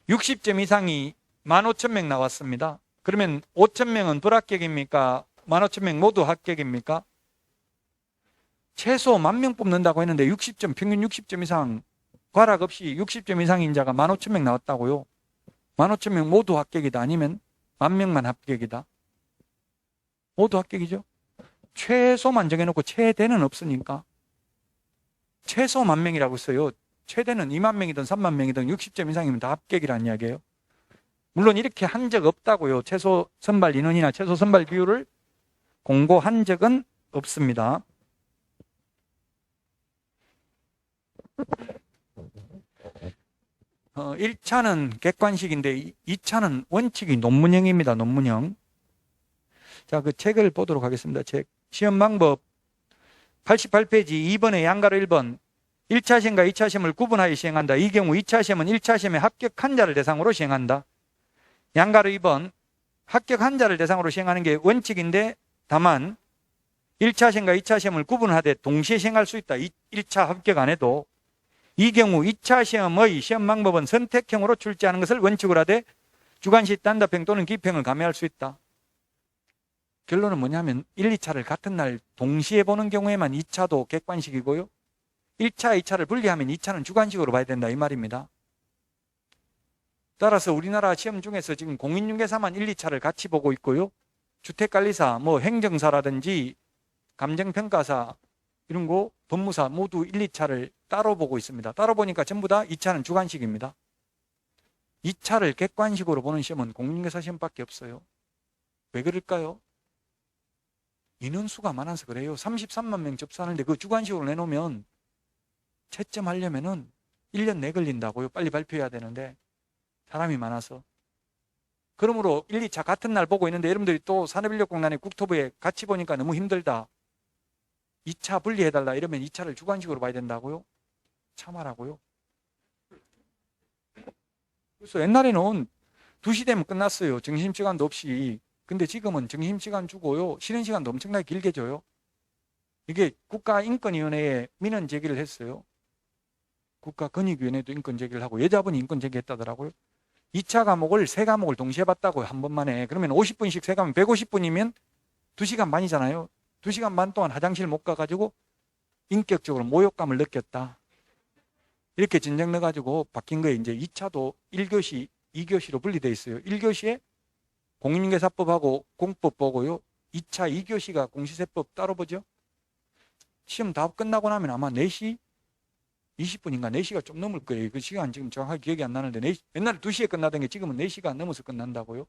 60점 이상이 15,000명 나왔습니다. 그러면 5,000명은 불합격입니까? 15,000명 모두 합격입니까? 최소 10,000명 뽑는다고 했는데 60점, 평균 60점 이상, 과락 없이 60점 이상 인자가 15,000명 나왔다고요. 15,000명 모두 합격이다. 아니면 10,000명만 합격이다. 모두 합격이죠. 최소만 정해놓고 최대는 없으니까. 최소 10,000명이라고 써요. 최대는 20,000명이든 30,000명이든 60점 이상이면 다 합격이라는 이야기예요. 물론 이렇게 한 적 없다고요. 최소 선발 인원이나 최소 선발 비율을 공고한 적은 없습니다. 어, 1차는 객관식인데 2차는 원칙이 논문형입니다. 논문형. 자, 그 책을 보도록 하겠습니다. 책. 시험 방법 88페이지 2번에 양가로 1번. 1차 시험과 2차 시험을 구분하여 시행한다. 이 경우 2차 시험은 1차 시험에 합격한 자를 대상으로 시행한다. 양가로 2번. 합격한 자를 대상으로 시행하는 게 원칙인데 다만 1차 시험과 2차 시험을 구분하되 동시에 시행할 수 있다. 1차 합격 안 해도. 이 경우 2차 시험의 시험 방법은 선택형으로 출제하는 것을 원칙으로 하되 주관시 단답형 또는 기평을 가미할 수 있다. 결론은 뭐냐면 1, 2차를 같은 날 동시에 보는 경우에만 2차도 객관식이고요. 1차, 2차를 분리하면 2차는 주관식으로 봐야 된다 이 말입니다. 따라서 우리나라 시험 중에서 지금 공인중개사만 1, 2차를 같이 보고 있고요. 주택관리사, 뭐 행정사라든지 감정평가사 이런 거 법무사 모두 1, 2차를 따로 보고 있습니다. 따로 보니까 전부 다 2차는 주관식입니다. 2차를 객관식으로 보는 시험은 공인중개사 시험밖에 없어요. 왜 그럴까요? 인원수가 많아서 그래요. 33만 명 접수하는데 그 주관식으로 내놓으면 채점하려면은 1년 내 걸린다고요. 빨리 발표해야 되는데 사람이 많아서. 그러므로 1, 2차 같은 날 보고 있는데 여러분들이 또 산업인력공단의 국토부에 같이 보니까 너무 힘들다. 2차 분리해달라 이러면 2차를 주관식으로 봐야 된다고요? 참아라고요. 그래서 옛날에는 2시 되면 끝났어요. 점심시간도 없이. 근데 지금은 점심시간 주고요. 쉬는 시간도 엄청나게 길게 줘요. 이게 국가인권위원회에 민원 제기를 했어요. 국가권익위원회도 인권 제기를 하고 여자분이 인권 제기했다더라고요. 2차 과목을 3과목을 동시에 봤다고요. 한 번만에. 그러면 50분씩 3과목 150분이면 2시간 반이잖아요. 2시간 반 동안 화장실 못 가가지고 인격적으로 모욕감을 느꼈다. 이렇게 진정 넣어가지고 바뀐 거예요. 이제 2차도 1교시, 2교시로 분리되어 있어요. 1교시에 공인중개사법하고 공법 보고요. 2차 2교시가 공시세법 따로 보죠. 시험 다 끝나고 나면 아마 4시, 20분인가 4시가 좀 넘을 거예요. 그 시간 지금 정확하게 기억이 안 나는데 옛날에 2시에 끝나던 게 지금은 4시가 넘어서 끝난다고요.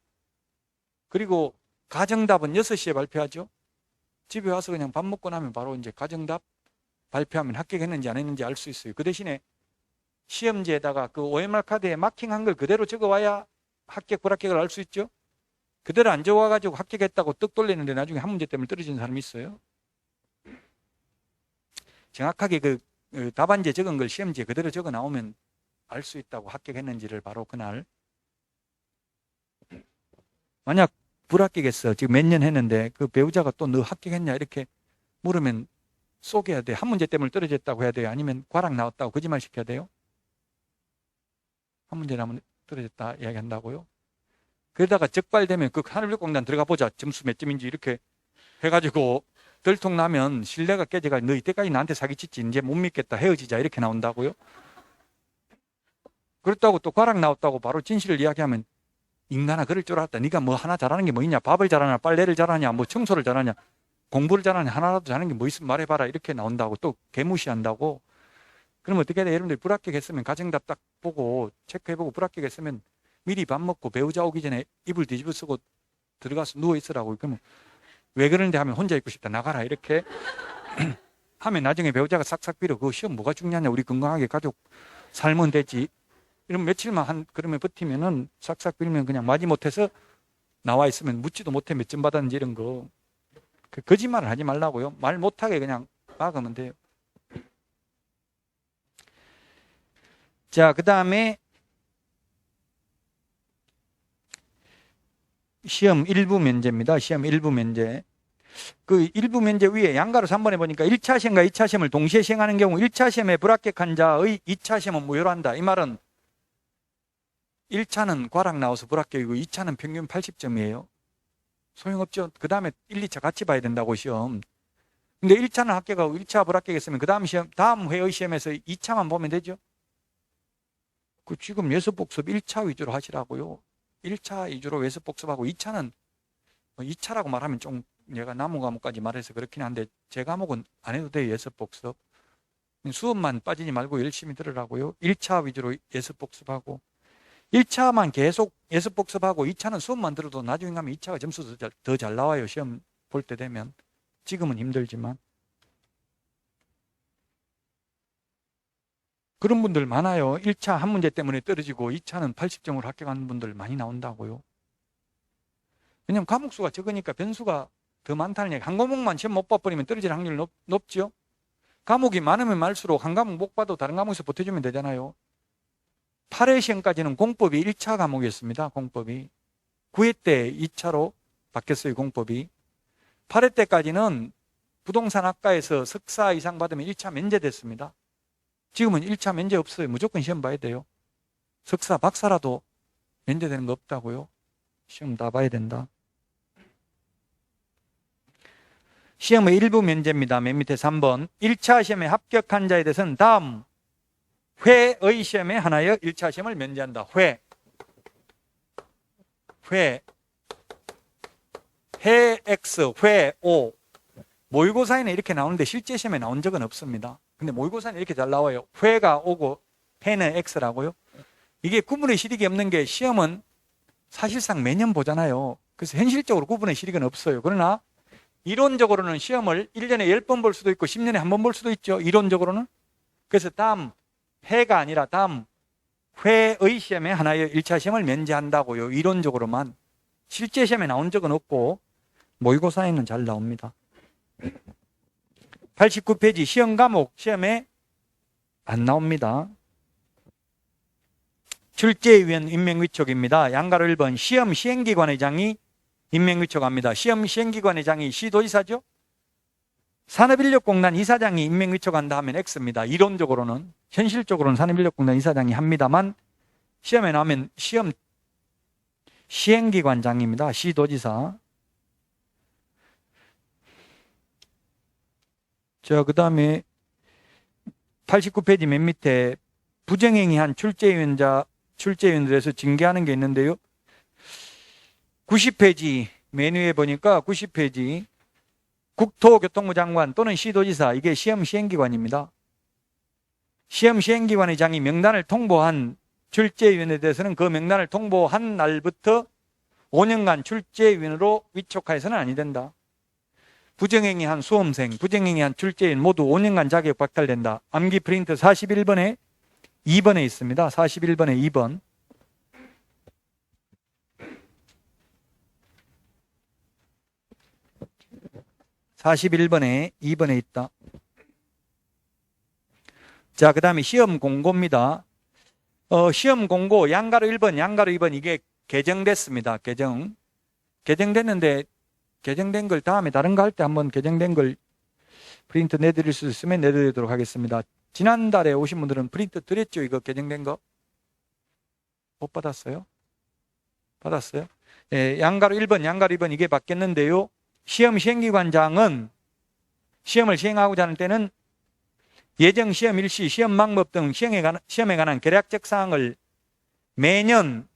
그리고 가정답은 6시에 발표하죠. 집에 와서 그냥 밥 먹고 나면 바로 이제 가정답 발표하면 합격했는지 안 했는지 알 수 있어요. 그 대신에 시험지에다가 그 OMR 카드에 마킹한 걸 그대로 적어와야 합격, 불합격을 알 수 있죠. 그대로 안 적어와가지고 합격했다고 떡 돌리는데 나중에 한 문제 때문에 떨어지는 사람이 있어요. 정확하게 그 답안지에 적은 걸 시험지에 그대로 적어 나오면 알 수 있다고 합격했는지를 바로 그날. 만약 불합격했어. 지금 몇 년 했는데 그 배우자가 또 너 합격했냐 이렇게 물으면 속여야 돼. 한 문제 때문에 떨어졌다고 해야 돼요. 아니면 과락 나왔다고 거짓말 시켜야 돼요. 한 문제 나면 떨어졌다 이야기한다고요. 그러다가 적발되면 그 하늘별공단 들어가 보자. 점수 몇 점인지 이렇게 해가지고 들통나면 신뢰가 깨져가 너 이때까지 나한테 사기쳤지 이제 못 믿겠다 헤어지자 이렇게 나온다고요. 그렇다고 또 과락 나왔다고 바로 진실을 이야기하면 인간아 그럴 줄 알았다. 네가 뭐 하나 잘하는 게 뭐 있냐. 밥을 잘하냐 빨래를 잘하냐 뭐 청소를 잘하냐 공부를 잘하냐 하나라도 잘하는 게 뭐 있으면 말해봐라 이렇게 나온다고 또 개무시한다고. 그럼 어떻게 돼? 여러분들 불합격했으면 가정답 딱 보고 체크해보고 불합격했으면 미리 밥 먹고 배우자 오기 전에 이불 뒤집어 쓰고 들어가서 누워있으라고. 그러면 왜 그러는데 하면 혼자 있고 싶다 나가라 이렇게 하면 나중에 배우자가 싹싹 빌어. 그거 시험 뭐가 중요하냐 우리 건강하게 가족 살면 되지. 이러면 며칠만 그러면 버티면은 싹싹 빌면 그냥 마지못해서 나와 있으면 묻지도 못해 몇 점 받았는지 이런 거. 그 거짓말을 하지 말라고요. 말 못하게 그냥 막으면 돼요. 자, 그 다음에 시험 일부 면제입니다. 시험 일부 면제. 그 일부 면제 위에 양가로 3번에 보니까 1차 시험과 2차 시험을 동시에 시행하는 경우 1차 시험에 불합격한 자의 2차 시험은 무효한다. 이 말은 1차는 과락 나와서 불합격이고 2차는 평균 80점이에요. 소용없죠. 그 다음에 1, 2차 같이 봐야 된다고 시험. 근데 1차는 합격하고 1차 불합격했으면 그 다음 시험, 다음 회의 시험에서 2차만 보면 되죠. 그 지금 예습복습 1차 위주로 하시라고요. 1차 위주로 예습복습하고 2차는 2차라고 말하면 좀 얘가 남은 과목까지 말해서 그렇긴 한데 제 과목은 안 해도 돼요. 예습복습. 수업만 빠지지 말고 열심히 들으라고요. 1차 위주로 예습복습하고 1차만 계속 예습복습하고 2차는 수업만 들어도 나중에 가면 2차가 점수 더 잘 나와요. 시험 볼 때 되면. 지금은 힘들지만. 그런 분들 많아요. 1차 한 문제 때문에 떨어지고 2차는 80점으로 합격하는 분들 많이 나온다고요. 왜냐면 과목 수가 적으니까 변수가 더 많다는 얘기. 한 과목만 시험 못 봐버리면 떨어질 확률이 높죠. 과목이 많으면 많을수록 한 과목 못 봐도 다른 과목에서 보태주면 되잖아요. 8회 시험까지는 공법이 1차 과목이었습니다. 공법이. 9회 때 2차로 바뀌었어요. 공법이. 8회 때까지는 부동산학과에서 석사 이상 받으면 1차 면제됐습니다. 지금은 1차 면제 없어요. 무조건 시험 봐야 돼요. 석사, 박사라도 면제되는 거 없다고요. 시험 다 봐야 된다. 시험의 일부 면제입니다. 맨 밑에 3번. 1차 시험에 합격한 자에 대해서는 다음 회의 시험에 하나여 1차 시험을 면제한다. 회 X, 회 O. 모의고사에는 이렇게 나오는데 실제 시험에 나온 적은 없습니다. 근데 모의고사는 이렇게 잘 나와요. 회가 오고 회는 X라고요. 이게 구분의 실익이 없는 게 시험은 사실상 매년 보잖아요. 그래서 현실적으로 구분의 실익은 없어요. 그러나 이론적으로는 시험을 1년에 10번 볼 수도 있고 10년에 한 번 볼 수도 있죠. 이론적으로는. 그래서 다음 회가 아니라 다음 회의 시험에 하나의 1차 시험을 면제한다고요. 이론적으로만. 실제 시험에 나온 적은 없고 모의고사에는 잘 나옵니다. 89페이지 시험 과목 시험에 안 나옵니다. 출제위원 임명위촉입니다. 양가로 1번 시험 시행기관의장이 임명위촉합니다. 시험 시행기관의장이 시도지사죠. 산업인력공단 이사장이 임명위촉한다 하면 X입니다. 이론적으로는. 현실적으로는 산업인력공단 이사장이 합니다만 시험에 나오면 시험 시행기관장입니다. 시도지사. 자, 그 다음에 89페이지 맨 밑에 부정행위 한 출제위원들에서 징계하는 게 있는데요. 90페이지 맨 위에 보니까 90페이지 국토교통부 장관 또는 시도지사 이게 시험 시행기관입니다. 시험 시행기관의 장이 명단을 통보한 출제위원에 대해서는 그 명단을 통보한 날부터 5년간 출제위원으로 위촉하여서는 아니 된다. 부정행위한 수험생, 부정행위한 출제인 모두 5년간 자격 박탈된다. 암기 프린트 41번에 2번에 있습니다. 41번에 2번. (41번에) 2번에 있다. 자, 그 다음에 시험 공고입니다. 시험 공고 양가로 1번, 양가로 2번 이게 개정됐습니다. 개정됐는데 개정된 걸 다음에 다른 거 할 때 한번 개정된 걸 프린트 내드릴 수 있으면 내드리도록 하겠습니다. 지난달에 오신 분들은 프린트 드렸죠? 이거 개정된 거? 못 받았어요? 받았어요? 예, 양가로 1번, 양가로 2번 이게 바뀌었는데요. 시험 시행기관장은 시험을 시행하고자 하는 때는 예정 시험 일시, 시험 방법 등 시험에 관한 계략적 사항을 매년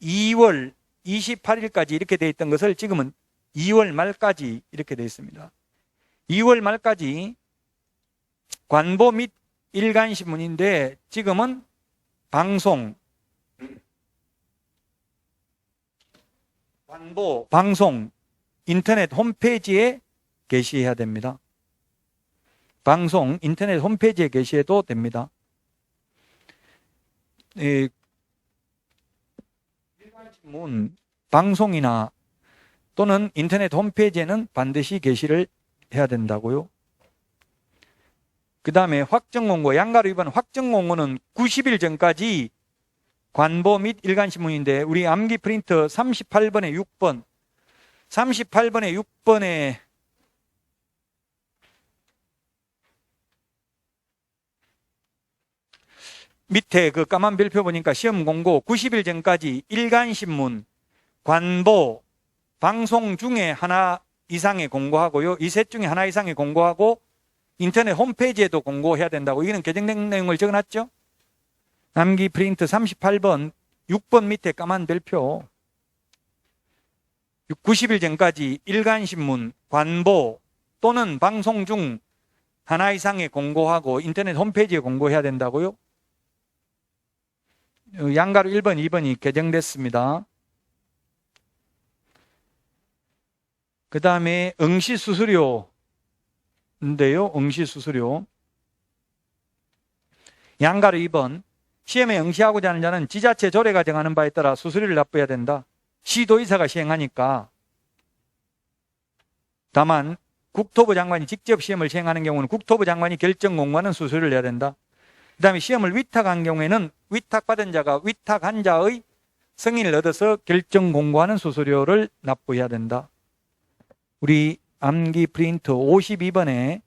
2월 28일까지 이렇게 돼 있던 것을 지금은 2월 말까지 이렇게 돼 있습니다. 2월 말까지 관보 및 일간신문인데 지금은 방송, 관보, 방송, 인터넷 홈페이지에 게시해야 됩니다. 방송, 인터넷 홈페이지에 게시해도 됩니다. 일간신문, 방송이나 또는 인터넷 홈페이지에는 반드시 게시를 해야 된다고요. 그 다음에 확정공고, 양가로 2번 확정공고는 90일 전까지 관보 및 일간신문인데 우리 암기 프린트 38번에 6번 38번에 6번에 밑에 그 까만 별표 보니까 시험 공고 90일 전까지 일간신문, 관보, 방송 중에 하나 이상의 공고하고요. 이 셋 중에 하나 이상의 공고하고 인터넷 홈페이지에도 공고해야 된다고. 이거는 개정된 내용을 적어놨죠. 암기 프린트 38번 6번 밑에 까만 별표 90일 전까지 일간신문, 관보 또는 방송 중 하나 이상의 공고하고 인터넷 홈페이지에 공고해야 된다고요. 양가로 1번, 2번이 개정됐습니다. 그 다음에 응시수수료인데요. 응시수수료. 양가로 2번. 시험에 응시하고자 하는 자는 지자체 조례가 정하는 바에 따라 수수료를 납부해야 된다. 시도의사가 시행하니까. 다만 국토부 장관이 직접 시험을 시행하는 경우는 국토부 장관이 결정 공고하는 수수료를 내야 된다. 그 다음에 시험을 위탁한 경우에는 위탁받은 자가 위탁한 자의 승인을 얻어서 결정 공고하는 수수료를 납부해야 된다. 우리 암기 프린트 52번에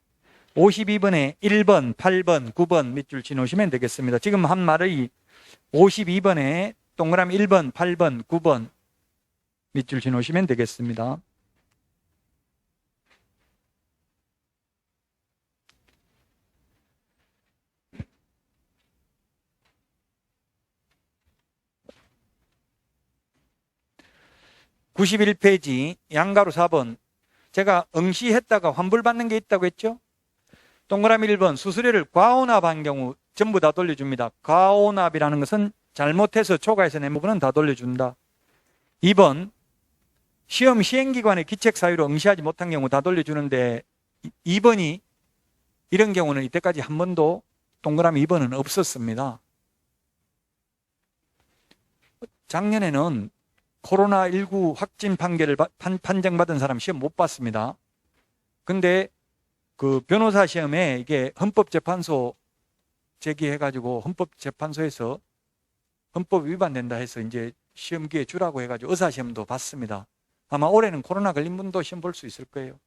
1번, 8번, 9번 밑줄 지놓으시면 되겠습니다. 지금 한 말의 52번에 동그라미 1번, 8번, 9번 밑줄 지놓으시면 되겠습니다. (91페이지) 양가로 4번. 제가 응시했다가 환불받는 게 있다고 했죠? 동그라미 1번 수수료를 과오납한 경우 전부 다 돌려줍니다. 과오납이라는 것은 잘못해서 초과해서 낸 부분은 다 돌려준다. 2번 시험 시행기관의 기책 사유로 응시하지 못한 경우 다 돌려주는데 2번이 이런 경우는 이때까지 한 번도 동그라미 2번은 없었습니다. 작년에는 코로나19 확진 판결을 판정받은 사람 시험 못 봤습니다. 근데 그 변호사 시험에 이게 헌법재판소 제기해가지고 헌법재판소에서 헌법 위반된다 해서 이제 시험 기회 주라고 해가지고 의사시험도 봤습니다. 아마 올해는 코로나 걸린 분도 시험 볼 수 있을 거예요.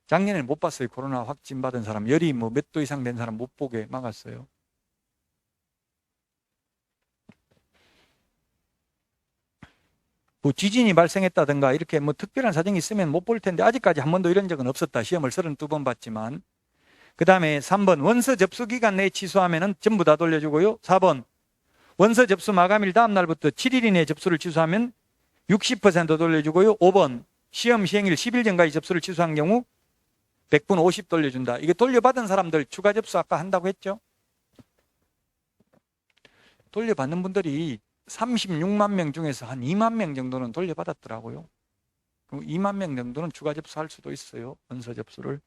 작년에는 못 봤어요. 코로나 확진 받은 사람. 열이 뭐 몇 도 이상 된 사람 못 보게 막았어요. 뭐 지진이 발생했다든가 이렇게 뭐 특별한 사정이 있으면 못 볼 텐데 아직까지 한 번도 이런 적은 없었다. 시험을 32번 봤지만. 그 다음에 3번 원서 접수 기간 내에 취소하면 전부 다 돌려주고요. 4번 원서 접수 마감일 다음 날부터 7일 이내에 접수를 취소하면 60% 돌려주고요. 5번 시험 시행일 10일 전까지 접수를 취소한 경우 100분 50 돌려준다. 이게 돌려받은 사람들 추가 접수 아까 한다고 했죠. 돌려받는 분들이 36만 명 중에서 한 2만 명 정도는 돌려받았더라고요. 그럼 2만 명 정도는 추가 접수할 수도 있어요. 원서 접수를.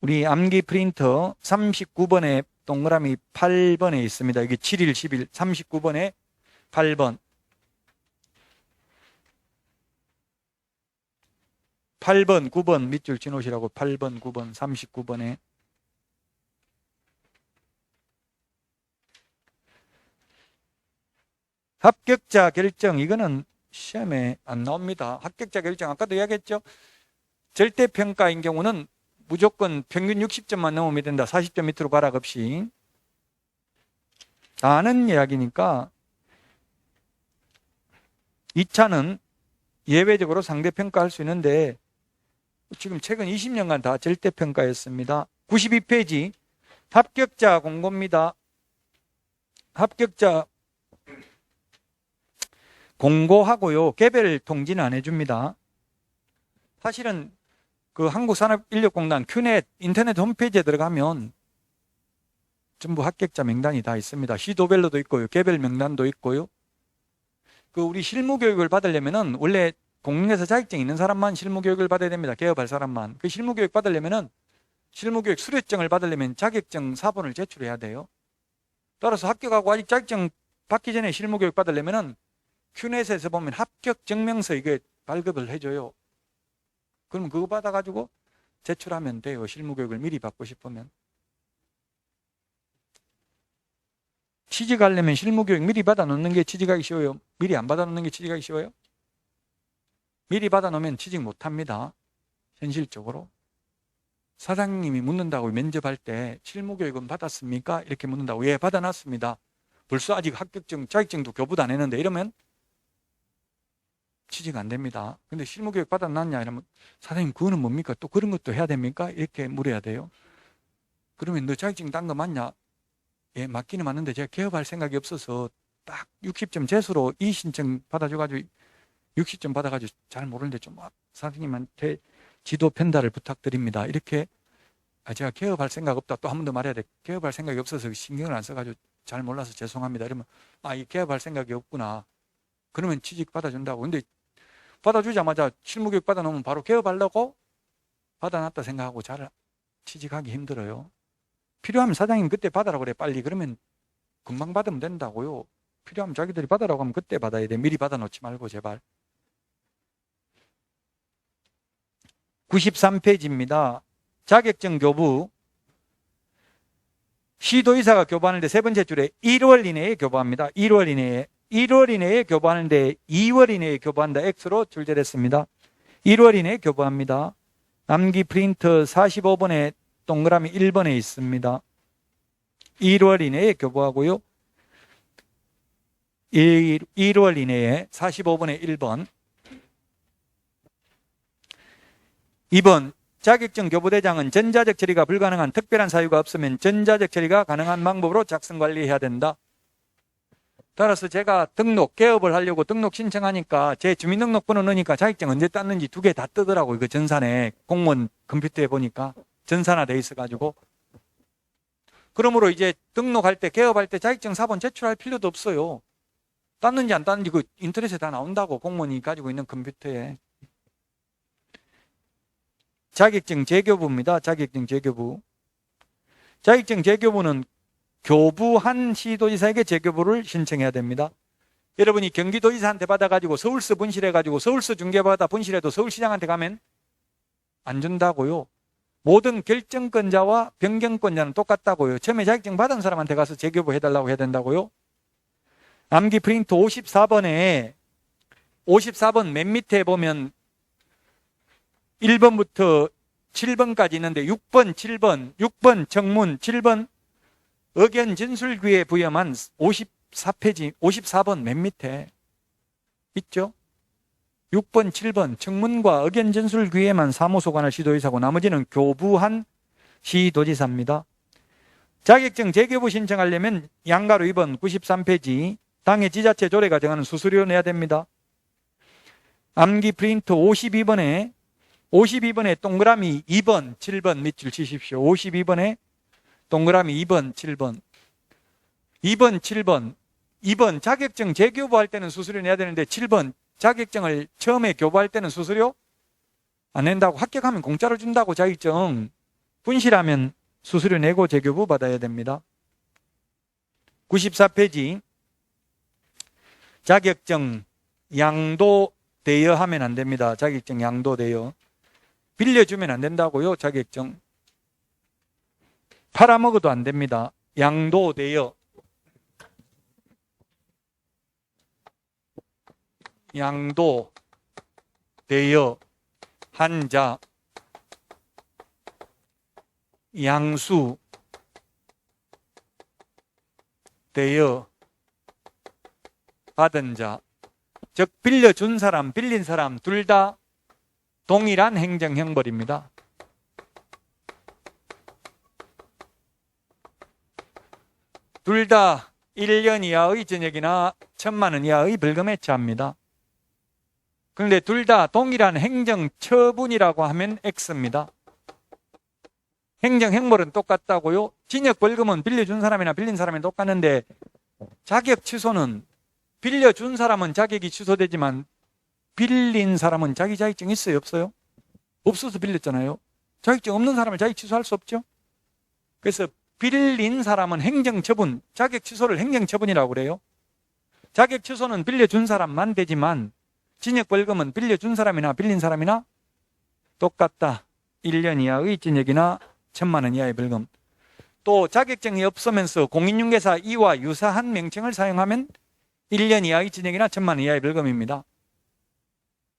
우리 암기 프린터 39번에 동그라미 8번에 있습니다. 이게 7일, 10일, 39번에 8번. 8번, 9번 밑줄 지놓으시라고. 8번, 9번, 39번에. 합격자 결정, 이거는 시험에 안 나옵니다. 합격자 결정, 아까도 이야기했죠. 절대평가인 경우는 무조건 평균 60점만 넘으면 된다. 40점 밑으로 가락 없이. 다 아는 이야기니까 2차는 예외적으로 상대평가할 수 있는데 지금 최근 20년간 다 절대평가였습니다. 92페이지 합격자 공고입니다. 합격자 공고하고요. 개별 통지는 안 해줍니다. 사실은 그 한국산업인력공단 큐넷 인터넷 홈페이지에 들어가면 전부 합격자 명단이 다 있습니다. 시도별로도 있고요. 개별 명단도 있고요. 그 우리 실무교육을 받으려면은 원래 공인에서 자격증 있는 사람만 실무교육을 받아야 됩니다. 개업할 사람만. 그 실무교육 받으려면은 실무교육 수료증을 받으려면 자격증 사본을 제출해야 돼요. 따라서 합격하고 아직 자격증 받기 전에 실무교육 받으려면은 큐넷에서 보면 합격 증명서 이게 발급을 해줘요. 그럼 그거 받아가지고 제출하면 돼요. 실무교육을 미리 받고 싶으면. 취직하려면 실무교육 미리 받아놓는 게 취직하기 쉬워요? 미리 안 받아놓는 게 취직하기 쉬워요? 미리 받아놓으면 취직 못합니다. 현실적으로. 사장님이 묻는다고 면접할 때 실무교육은 받았습니까? 이렇게 묻는다고. 예, 받아놨습니다. 벌써 아직 합격증, 자격증도 교부도 안 했는데 이러면 취직 안 됩니다. 근데 실무교육 받아놨냐 이러면 사장님 그거는 뭡니까? 또 그런 것도 해야 됩니까? 이렇게 물어야 돼요. 그러면 너 자격증 딴 거 맞냐? 예, 맞기는 맞는데 제가 개업할 생각이 없어서 딱 60점 재수로 이 신청 받아줘가지고 60점 받아가지고 잘 모르는데 좀 사장님한테 지도 편달을 부탁드립니다. 이렇게 제가 개업할 생각 없다. 또 한 번 더 말해야 돼. 개업할 생각이 없어서 신경을 안 써가지고 잘 몰라서 죄송합니다. 이러면 이 개업할 생각이 없구나. 그러면 취직 받아준다고. 근데 받아주자마자 실무교육 받아놓으면 바로 개업하려고 받아놨다 생각하고 잘 취직하기 힘들어요. 필요하면 사장님 그때 받으라고 그래 빨리. 그러면 금방 받으면 된다고요. 필요하면 자기들이 받으라고 하면 그때 받아야 돼. 미리 받아놓지 말고 제발. 93페이지입니다. 자격증 교부. 시도의사가 교부하는데 세 번째 줄에 1월 이내에 교부합니다. 1월 이내에. 1월 이내에 교부하는데 2월 이내에 교부한다. X로 줄절했습니다. 1월 이내에 교부합니다. 암기 프린터 45번에 동그라미 1번에 있습니다. 1월 이내에 교부하고요. 1월 이내에 45번에 1번. 2번 자격증 교부대장은 전자적 처리가 불가능한 특별한 사유가 없으면 전자적 처리가 가능한 방법으로 작성 관리해야 된다. 따라서 제가 개업을 하려고 등록 신청하니까 제 주민등록번호 넣으니까 자격증 언제 땄는지 두 개 다 뜨더라고요. 그 전산에 공무원 컴퓨터에 보니까 전산화돼 있어가지고. 그러므로 이제 등록할 때 개업할 때 자격증 사본 제출할 필요도 없어요. 땄는지 안 땄는지 그 인터넷에 다 나온다고 공무원이 가지고 있는 컴퓨터에. 자격증 재교부입니다. 자격증 재교부. 자격증 재교부는 교부한 시도지사에게 재교부를 신청해야 됩니다. 여러분이 경기도지사한테 받아가지고 서울서 분실해가지고 서울서 중개받아 분실해도 서울시장한테 가면 안 준다고요. 모든 결정권자와 변경권자는 똑같다고요. 처음에 자격증 받은 사람한테 가서 재교부 해달라고 해야 된다고요. 암기 프린트 54번에 54번 맨 밑에 보면 1번부터 7번까지 있는데 6번, 7번, 6번 청문, 7번 의견 진술기에 부여만 54페이지, 54번 맨 밑에 있죠? 6번, 7번 청문과 의견 진술기에만 사무소 관할 시도지사고 나머지는 교부한 시도지사입니다. 자격증 재교부 신청하려면 양가로 2번 93페이지 당해 지자체 조례가 정하는 수수료 내야 됩니다. 암기 프린트 52번에 동그라미 2번, 7번 밑줄 치십시오. 52번에 동그라미 2번, 7번. 2번, 7번. 2번 자격증 재교부할 때는 수수료 내야 되는데 7번 자격증을 처음에 교부할 때는 수수료 안 낸다고. 합격하면 공짜로 준다고. 자격증 분실하면 수수료 내고 재교부 받아야 됩니다. 94페이지 자격증 양도 대여하면 안 됩니다. 자격증 양도 대여. 빌려주면 안 된다고요. 자격증 팔아먹어도 안 됩니다. 양도 대여. 양도 대여 한자 양수 대여 받은 자, 즉 빌려준 사람, 빌린 사람 둘 다 동일한 행정형벌입니다. 둘 다 1년 이하의 징역이나 1,000만 원 이하의 벌금에 처합니다. 그런데 둘 다 동일한 행정처분이라고 하면 X입니다. 행정형벌은 똑같다고요. 징역 벌금은 빌려준 사람이나 빌린 사람이 똑같은데 자격 취소는 빌려준 사람은 자격이 취소되지만 빌린 사람은 자기 자격증 있어요? 없어요? 없어서 빌렸잖아요. 자격증 없는 사람을 자격 취소할 수 없죠. 그래서 빌린 사람은 행정처분, 자격 취소를 행정처분이라고 그래요. 자격 취소는 빌려준 사람만 되지만 징역 벌금은 빌려준 사람이나 빌린 사람이나 똑같다. 1년 이하의 징역이나 1,000만 원 이하의 벌금. 또 자격증이 없으면서 공인중개사 이와 유사한 명칭을 사용하면 1년 이하의 징역이나 1,000만 원 이하의 벌금입니다.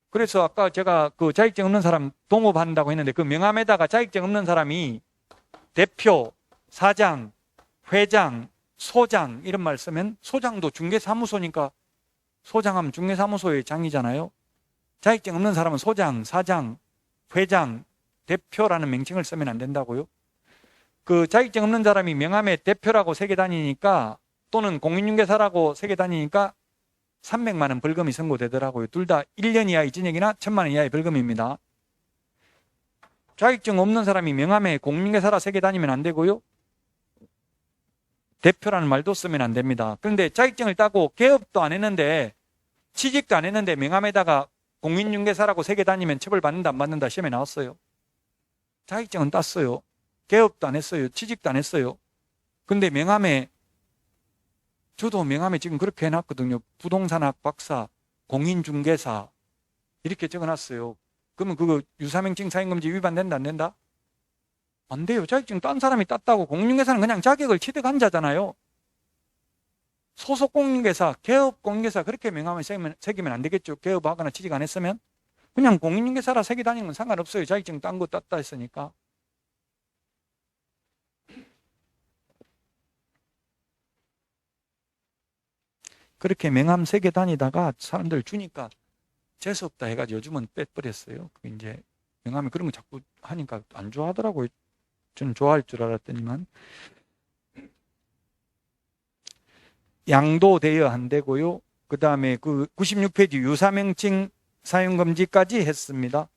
그래서 아까 제가 그 자격증 없는 사람 동업한다고 했는데 그 명함에다가 자격증 없는 사람이 대표, 사장, 회장, 소장 이런 말 쓰면 소장도 중개사무소니까 소장하면 중개사무소의 장이잖아요. 자격증 없는 사람은 소장, 사장, 회장, 대표라는 명칭을 쓰면 안 된다고요. 그 자격증 없는 사람이 명함에 대표라고 새겨 다니니까 또는 공인중개사라고 새겨 다니니까 300만 원 벌금이 선고되더라고요. 둘 다 1년 이하의 징역이나 1,000만 원 이하의 벌금입니다. 자격증 없는 사람이 명함에 공인중개사라 새겨 다니면 안 되고요. 대표라는 말도 쓰면 안 됩니다. 그런데 자격증을 따고 개업도 안 했는데 취직도 안 했는데 명함에다가 공인중개사라고 새겨 다니면 처벌받는다 안 받는다 시험에 나왔어요. 자격증은 땄어요. 개업도 안 했어요. 취직도 안 했어요. 근데 명함에 저도 명함에 지금 그렇게 해놨거든요. 부동산학 박사, 공인중개사 이렇게 적어놨어요. 그러면 그거 유사명칭 사용금지 위반된다 안 된다? 안 돼요. 자격증 딴 사람이 땄다고. 공인중개사는 그냥 자격을 취득한 자잖아요. 소속 공인중개사, 개업 공인중개사 그렇게 명함에 새기면 안 되겠죠. 개업하거나 취직 안 했으면. 그냥 공인중개사라 새겨 다니는 건 상관없어요. 자격증 딴 거 땄다 했으니까. 그렇게 명함 새겨 다니다가 사람들 주니까 재수없다 해가지고 요즘은 빼버렸어요. 이제 명함에 그런 거 자꾸 하니까 안 좋아하더라고요. 저는 좋아할 줄 알았더니만. 양도 대여 안 되고요. 그 다음에 그 96페이지 유사명칭 사용금지까지 했습니다.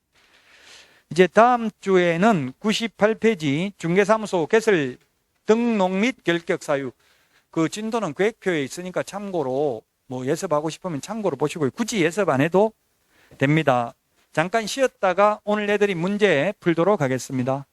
이제 다음 주에는 98페이지 중개사무소 개설 등록 및 결격 사유. 그 진도는 계획표에 있으니까 참고로 뭐 예습하고 싶으면 참고로 보시고요. 굳이 예습 안 해도 됩니다. 잠깐 쉬었다가 오늘 내드린 문제 풀도록 하겠습니다.